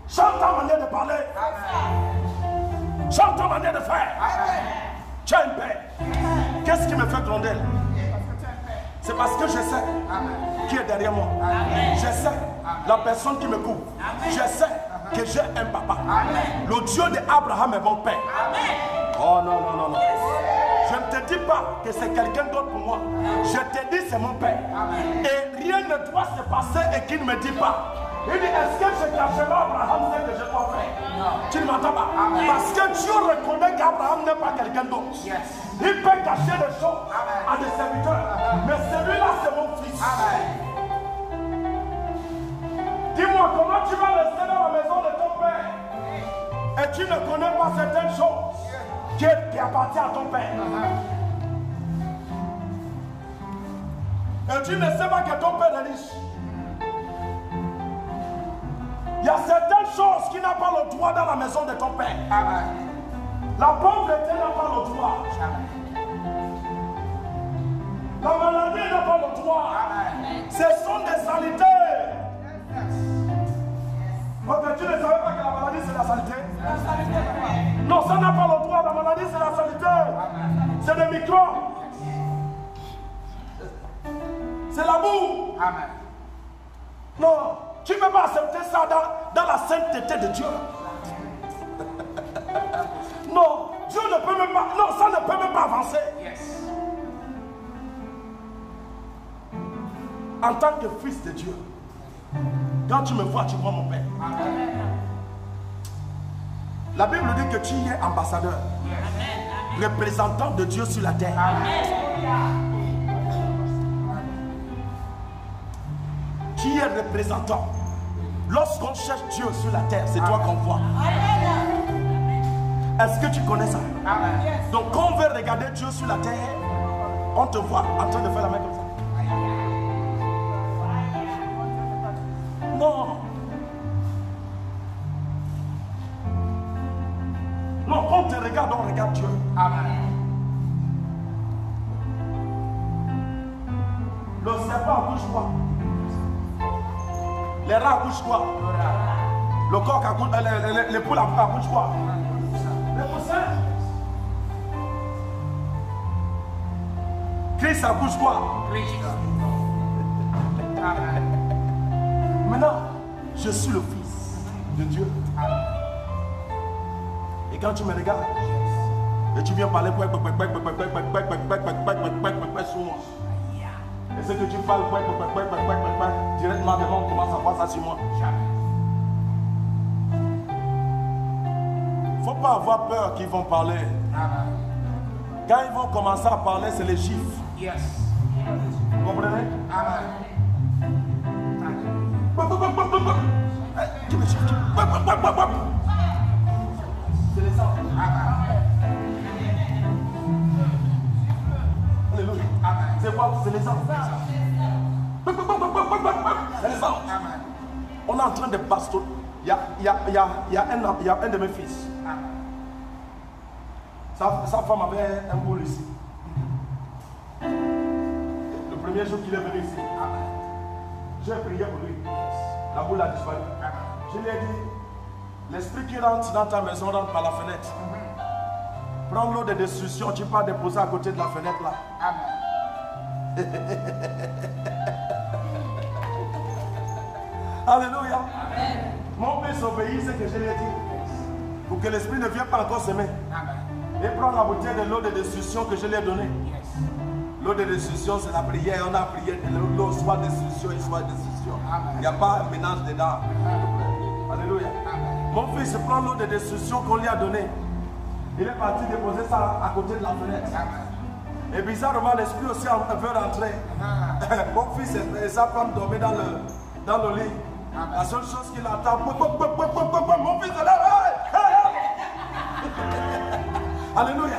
Chante ta manière de parler. Chante ta manière de faire. Tu as un père. Qu'est-ce qui me fait gronder? C'est parce que je sais qui est derrière moi. Je sais la personne qui me couvre. Je sais que j'ai un papa. Le Dieu d'Abraham est mon père. Oh non, non, non, non. Je ne te dis pas que c'est quelqu'un d'autre pour moi. Je te dis c'est mon père. Et rien ne doit se passer et qu'il ne me dit pas. Il dit, est-ce que je cacherai Abraham ce que je dois faire? Tu ne m'entends pas? Parce que Dieu reconnaît qu'Abraham n'est pas quelqu'un d'autre. Il peut cacher des choses à des serviteurs. Mais celui-là, c'est mon fils. Dis-moi, comment tu vas rester dans la maison de ton père et tu ne connais pas certaines choses qui appartiennent à ton père? Et tu ne sais pas que ton père est riche. Il y a certaines choses qui n'ont pas le droit dans la maison de ton père. La pauvreté n'a pas le droit. La maladie n'a pas le droit. Ce sont des saletés. Ok, tu ne savais pas que la maladie c'est la saleté? Non, ça n'a pas le droit. La maladie c'est la saleté. C'est des microbes. C'est la boue. Non, tu ne peux pas accepter ça dans la sainteté de Dieu. Non, Dieu ne peut même pas. Non, ça ne peut même pas avancer. En tant que fils de Dieu, quand tu me vois, tu vois mon père. La Bible dit que tu es ambassadeur, représentant de Dieu sur la terre. Tu es représentant. Lorsqu'on cherche Dieu sur la terre, c'est toi qu'on voit. Est-ce que tu connais ça? Donc quand on veut regarder Dieu sur la terre, on te voit en train de faire la main comme ça. Non. Non, quand on te regarde, on regarde Dieu. Le serpent accouche quoi? Les rats accouchent quoi? Le coq accouche, les poules accouchent quoi? Les poussins. Christ accouche quoi? Maintenant, je suis le fils de Dieu. Et quand tu me regardes, Et tu viens parler sur moi. Et ce que tu parles, directement devant, on commence à voir ça sur moi. Il ne faut pas avoir peur qu'ils vont parler. Quand ils vont commencer à parler, c'est les chiffres. Yes. Vous comprenez? Amen. C'est les sens. Alléluia. C'est quoi? C'est les sens. C'est les sens. On est en train de bastonner. Il y a un de mes fils. Sa femme avait un boule ici. Le premier jour qu'il est venu ici, j'ai prié pour lui. La boule a disparu. Je lui ai dit, l'esprit qui rentre dans ta maison rentre par la fenêtre. Prends l'eau de destruction, tu peux déposer à côté de la fenêtre là. Alléluia. Mon fils obéit ce que je lui ai dit. Pour que l'esprit ne vienne pas encore s'aimer. Et prends la bouteille de l'eau de destruction que je lui ai donnée. L'eau de destruction, c'est la prière. On a prié l'eau soit destruction et soit destruction. Il n'y a pas un ménage dedans. Alléluia. Mon fils prend l'eau de destruction qu'on lui a donnée. Il est parti déposer ça à côté de la fenêtre. Et bizarrement, l'esprit aussi veut rentrer. Mon fils et sa femme dormaient dans le lit. La seule chose qu'il attend, mon fils est là. Alléluia.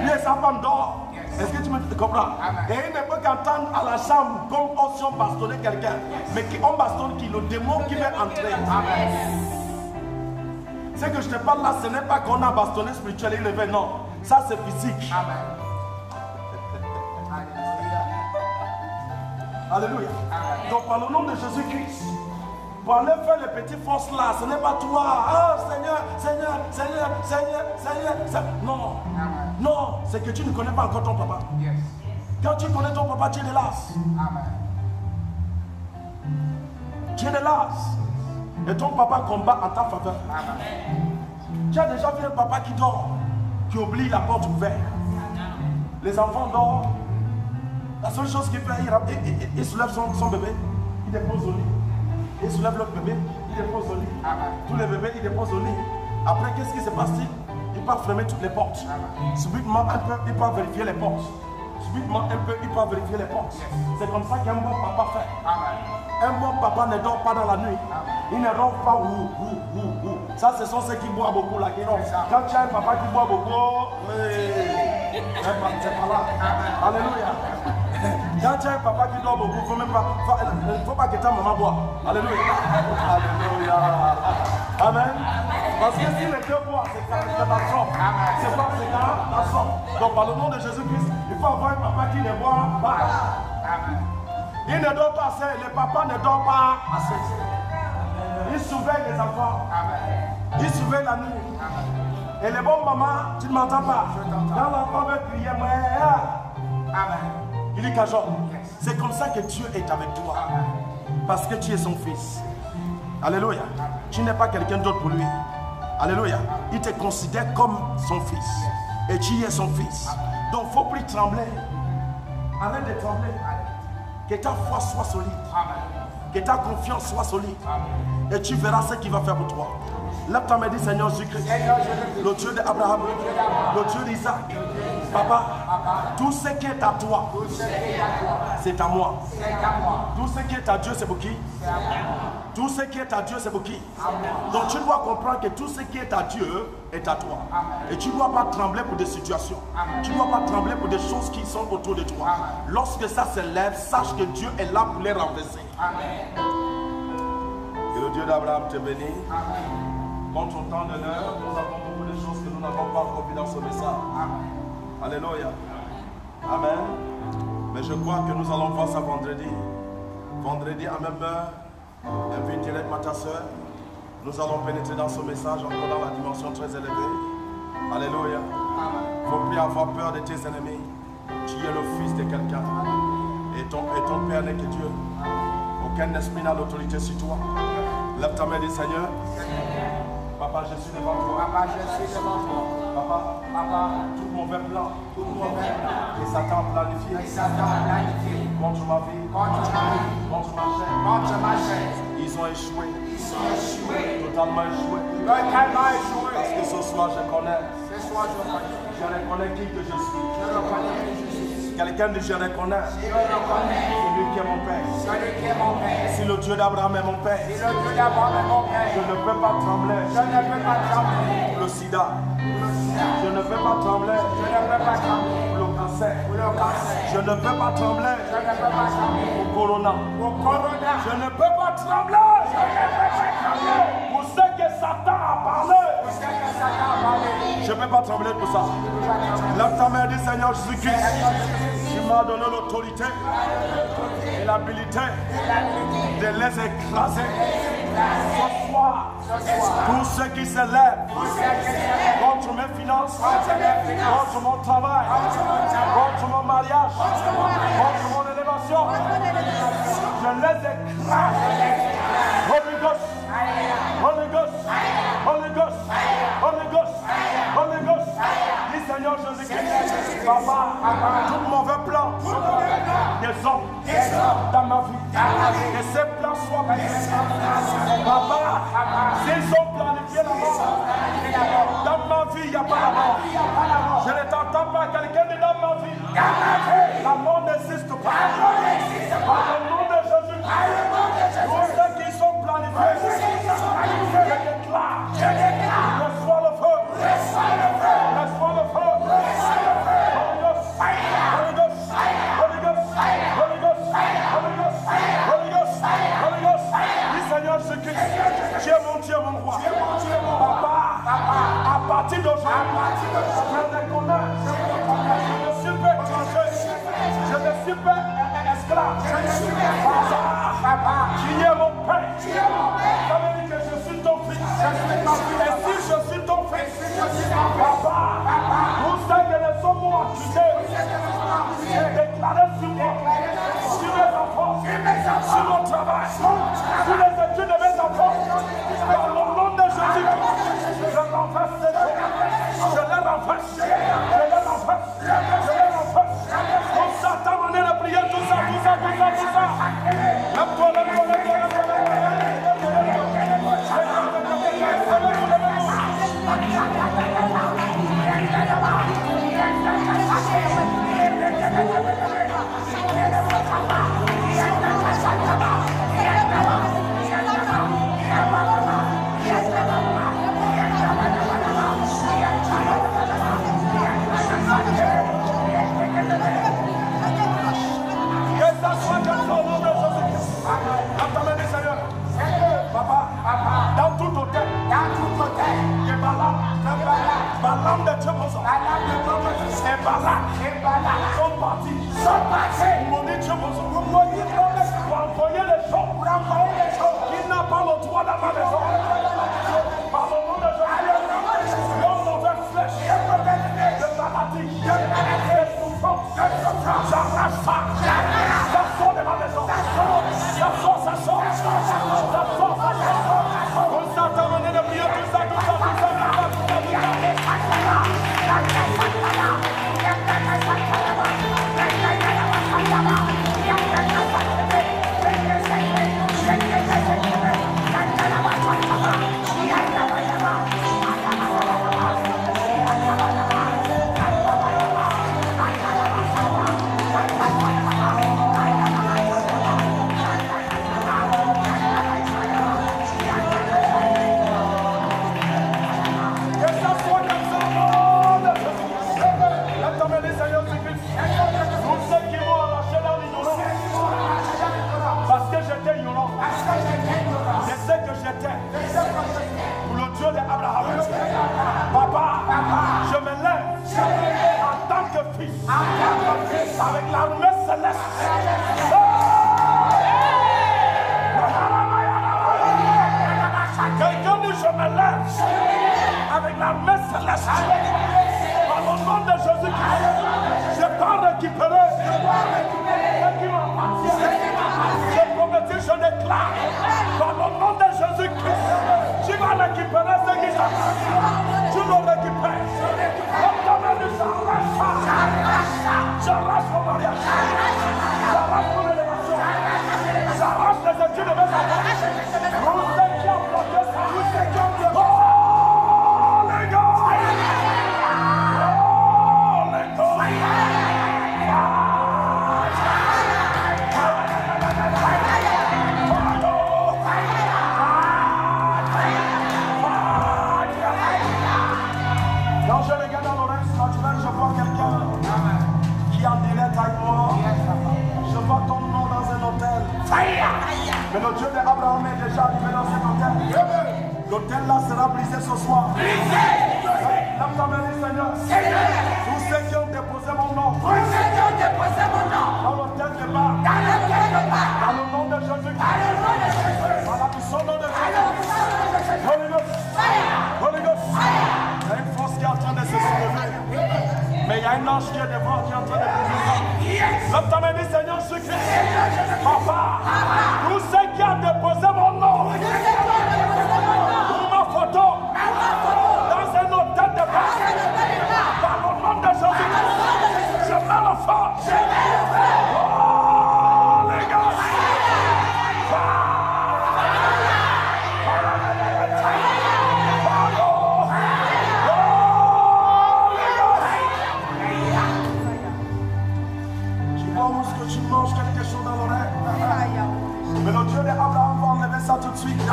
Lui et sa femme dort. Est-ce que tu me comprends? Et il ne peut qu'entendre à la chambre comme si on bastonnait quelqu'un. Mais on bastonne qui? Le démon qui veut entrer. Ce que je te parle là, ce n'est pas qu'on a bastonné spirituel et élevé, non. Ça c'est physique. Alléluia. Donc par le nom de Jésus-Christ, pour aller faire les petites forces là, ce n'est pas toi. Ah Seigneur, Seigneur, Seigneur, Seigneur, Seigneur, Seigneur. Non. Non, c'est que tu ne connais pas encore ton papa. Quand tu connais ton papa, tu es de l'as. Tu es de l'as. Et ton papa combat en ta faveur. Tu as déjà vu un papa qui dort, qui oublie la porte ouverte. Les enfants dorment. La seule chose qu'il fait, il soulève son bébé, il dépose au lit. Il soulève l'autre bébé, il dépose au lit. Tous les bébés, il dépose au lit. Après, qu'est-ce qui se passe? Il peut fermer toutes les portes. Subitement, un peu, il peut vérifier les portes. Subitement, un peu, il peut vérifier les portes. C'est comme ça qu'un bon papa fait. Un bon papa ne dort pas dans la nuit. Il ne dort pas ou. Ça, ce sont ceux qui boivent beaucoup là. Quand tu as un papa qui boit beaucoup, c'est pas là. Alléluia. Quand tu as un papa qui dort beaucoup, il ne faut pas que ta maman boit. Alléluia. Alléluia. Amen. Parce que si les deux boivent, c'est la sorte. C'est pas la sorte. Donc par le nom de Jésus-Christ, il faut avoir un papa qui ne boit pas. Il ne dort pas assez, le papa ne dort pas assez. Il surveille les enfants. Il surveille la nuit. Et les bonnes mamans, tu ne m'entends pas. Quand l'enfant veut crier, il dit cajole. C'est comme ça que Dieu est avec toi. Parce que tu es son fils. Alléluia. Tu n'es pas quelqu'un d'autre pour lui. Alléluia. Il te considère comme son fils. Et tu es son fils. Donc il ne faut plus trembler. Arrête de trembler. Que ta foi soit solide. Que ta confiance soit solide. Et tu verras ce qu'il va faire pour toi. Lève ta main, dis Seigneur Jésus-Christ, le Dieu d'Abraham, le Dieu d'Isaac. Papa, tout ce qui est à toi, c'est à moi. Tout ce qui est à Dieu, c'est pour qui? Tout ce qui est à Dieu, c'est pour qui? Donc tu dois comprendre que tout ce qui est à Dieu est à toi. Et tu ne dois pas trembler pour des situations. Tu ne dois pas trembler pour des choses qui sont autour de toi. Lorsque ça se lève, sache que Dieu est là pour les renverser. Que le Dieu d'Abraham te bénisse. Montre ton temps de l'heure, nous avons beaucoup de choses que nous n'avons pas encore vues dans ce message. Alléluia. Amen. Mais je crois que nous allons voir ça vendredi. Vendredi à même heure, invite directement ta soeur. Nous allons pénétrer dans ce message encore dans la dimension très élevée. Alléluia. Il ne faut plus avoir peur de tes ennemis. Tu es le fils de quelqu'un. Et ton Père n'est que Dieu. Aucun esprit n'a l'autorité sur toi. Lève ta main et dis Seigneur. Papa, je suis devant toi. Papa, je suis devant toi. Papa, tout mauvais plan que Satan a planifié contre ma vie, contre ma chair, ils ont échoué. Totalement échoué. Parce que ce soir je connais. Je reconnais qui que je suis. Quelqu'un dit je reconnais. C'est lui qui est mon Père. Si le Dieu d'Abraham est mon Père, je ne peux pas trembler pour le sida. Je ne peux pas trembler pour le cancer. Je ne peux pas trembler pour Corona. Je ne peux pas trembler pour ce que Satan a parlé. Je ne peux pas trembler pour ça. Lève ta main et dis Seigneur Jésus-Christ, tu m'as donné l'autorité et l'habilité de les écraser. Ce soir, tous ceux qui se lèvent contre mes finances, contre mon travail, contre mon mariage, contre mon élévation, je les écrase. Holy Ghost, Holy Ghost, Holy Ghost, Holy Ghost, Holy Ghost. Dis Seigneur Jésus-Christ, Papa, tout mauvais plan des hommes dans ma vie, que ces plans soient brisés. Papa, s'ils ont planifié la mort, dans ma vie, il n'y a pas la mort. Je ne t'entends pas, quelqu'un dit dans ma vie, la mort n'existe pas. Par le nom de Jésus, tous ceux qui sont planifiés, je déclare, reçois le feu, reçois le feu, reçois le feu, Holy Ghost, Holy Ghost, Holy Ghost, Holy Ghost, Holy Ghost, Holy Ghost, Holy Ghost. Dis Seigneur Jésus-Christ, tu es mon Dieu, mon roi. Papa, à partir d'aujourd'hui, je reconnais, je ne suis pas étranger, je ne suis pas esclave. Papa, tu es mon Père. Ça veut dire que je suis ton fils. Et si je suis ton fils, Papa, vous savez que les hommes m'ont accusé, déclaré sur moi, sur mes enfants, sur mon travail, sur les études de mes enfants. Dans le nom de Jésus, je renverse ces choses. Je les renverse. Je les renverse. Je les renverse. Comme ça, t'as mené la prière, tout ça, tout ça, tout ça, tout ça. Lève-toi, lève-toi, lève-toi, lève-toi, Balaam de Tchebozo et Balak sont partis. Mon dit Tchebozo, pour envoyer les choses. Il n'a pas le droit dans ma maison. Par le nom de Jésus, l'homme mauvaise flèche, de maladie, de souffrance, j'arrache ça. Ça sort de ma maison. Ça sort, ça sort. Ça sort, ça sort. Comme ça, t'as mené de prier tout ça, tout ça, tout ça, tout ça. Pour le Dieu d'Abraham. Papa, je me lève en tant que fils avec l'armée céleste. Quelqu'un dit je me lève avec l'armée céleste. Par le nom de Jésus-Christ, je pars récupérer ce qui m'appartient. Je prophétise, je déclare par le nom de Jésus-Christ, tu vas récupérer ce qui t'appartient. Tu le récupères. déjà arrivé dans cet hôtel. L'hôtel là sera brisé ce soir. Lève ta main, Seigneur. Tous ceux qui ont déposé mon nom dans l'hôtel de bas, dans le nom de Jésus-Christ, dans la puissance de Jésus. Holy Ghost, Holy Ghost. Il y a une force qui est en train de se soulever. Mais il y a un ange qui est devant, qui est en train de bouger. Lève ta main, dis Seigneur Jésus-Christ. Papa, tous ceux qui ont déposé mon nom pour ma photo dans un hôtel de bas, dans le nom de Jésus-Christ, je mets le feu. Oh, les gars. Tu manges quelque chose dans l'oreille. Mais le Dieu d'Abraham va enlever ça tout de suite. Des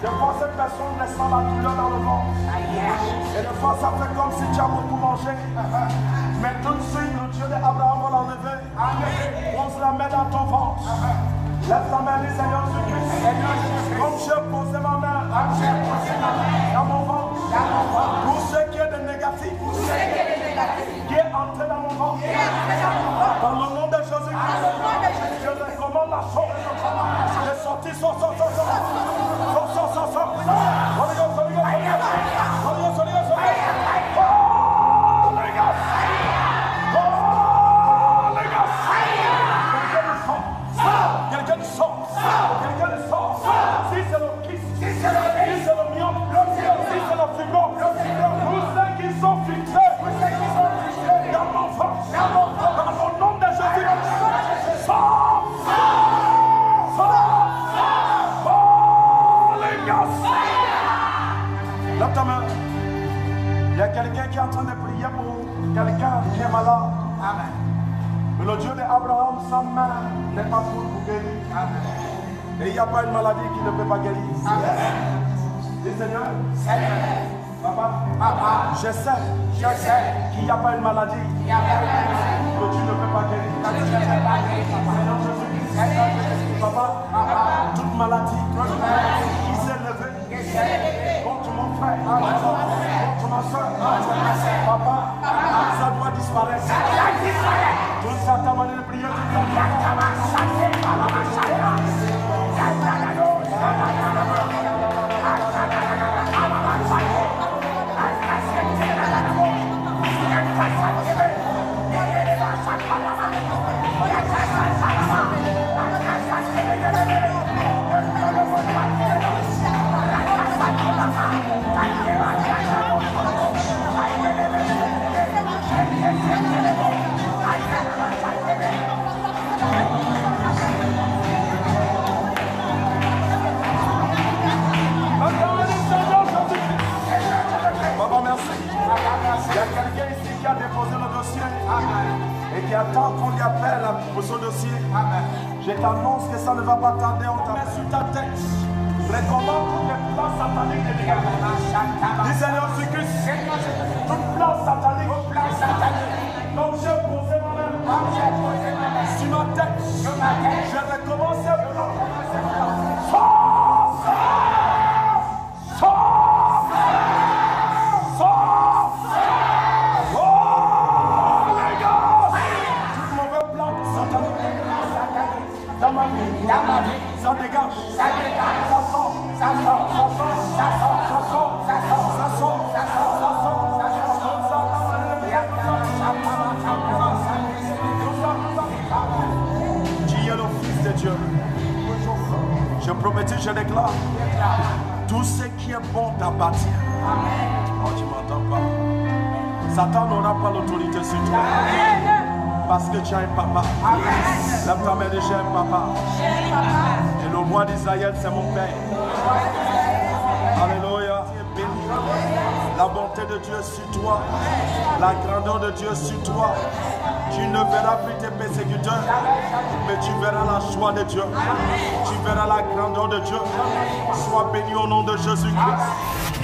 fois, cette personne laisse la douleur dans le ventre. Et des fois, ça fait comme si tu as beaucoup mangé. Mais tout de suite, le Dieu d'Abraham va l'enlever. Pose la main dans ton ventre. Lève ta main, dis Seigneur Jésus-Christ. Comme j'ai posé ma main dans mon ventre. Tout ce qui est de négatif, qui est entré dans mon ventre. Dans le nom de Jésus-Christ, je recommande la chose. Je suis sorti, sors. Holy Ghost. Quelqu'un du sang. Si c'est le Christ, si c'est le myope, si c'est le fibrome, tous ceux qui sont fixés dans mon ventre, dans le nom de Jésus-Christ, sors. Les gars, lève ta main. Il y a quelqu'un qui est en train de prier pour quelqu'un qui est malade. Amen. Mais le Dieu d'Abraham, sa main n'est pas pour guérir. Amen. Et il n'y a pas une maladie qui ne peut pas guérir. Amen. Dis Seigneur, Papa, je sais qu'il n'y a pas une maladie que tu ne peux pas guérir. Seigneur Jésus, Papa, toute maladie qui s'est levée contre mon frère, contre ma soeur, Papa, ça doit disparaître. Tout ça, ta manière de prier, il y a quelqu'un ici qui a déposé le dossier et qui attend qu'on lui appelle pour son dossier. Je t'annonce que ça ne va pas tarder. On t'a mis sur ta tête. Recommande toutes les plans sataniques des dégâts. Dis Seigneur Jésus-Christ, toute plan satanique, donc j'ai posé ma main sur ma tête. Je recommence ce plan. Ça dégage, ça sort. Tu es le Fils de Dieu. Je promettais, je déclare, tout ce qui est bon t'appartient. Oh, tu m'entends pas. Satan n'aura pas l'autorité sur toi. Parce que tu as un papa. Lève ta main et j'ai un papa. Et le roi d'Israël, c'est mon père. Alléluia. La bonté de Dieu sur toi. La grandeur de Dieu sur toi. Tu ne verras plus tes persécuteurs, mais tu verras la joie de Dieu. Tu verras la grandeur de Dieu. Sois béni au nom de Jésus-Christ.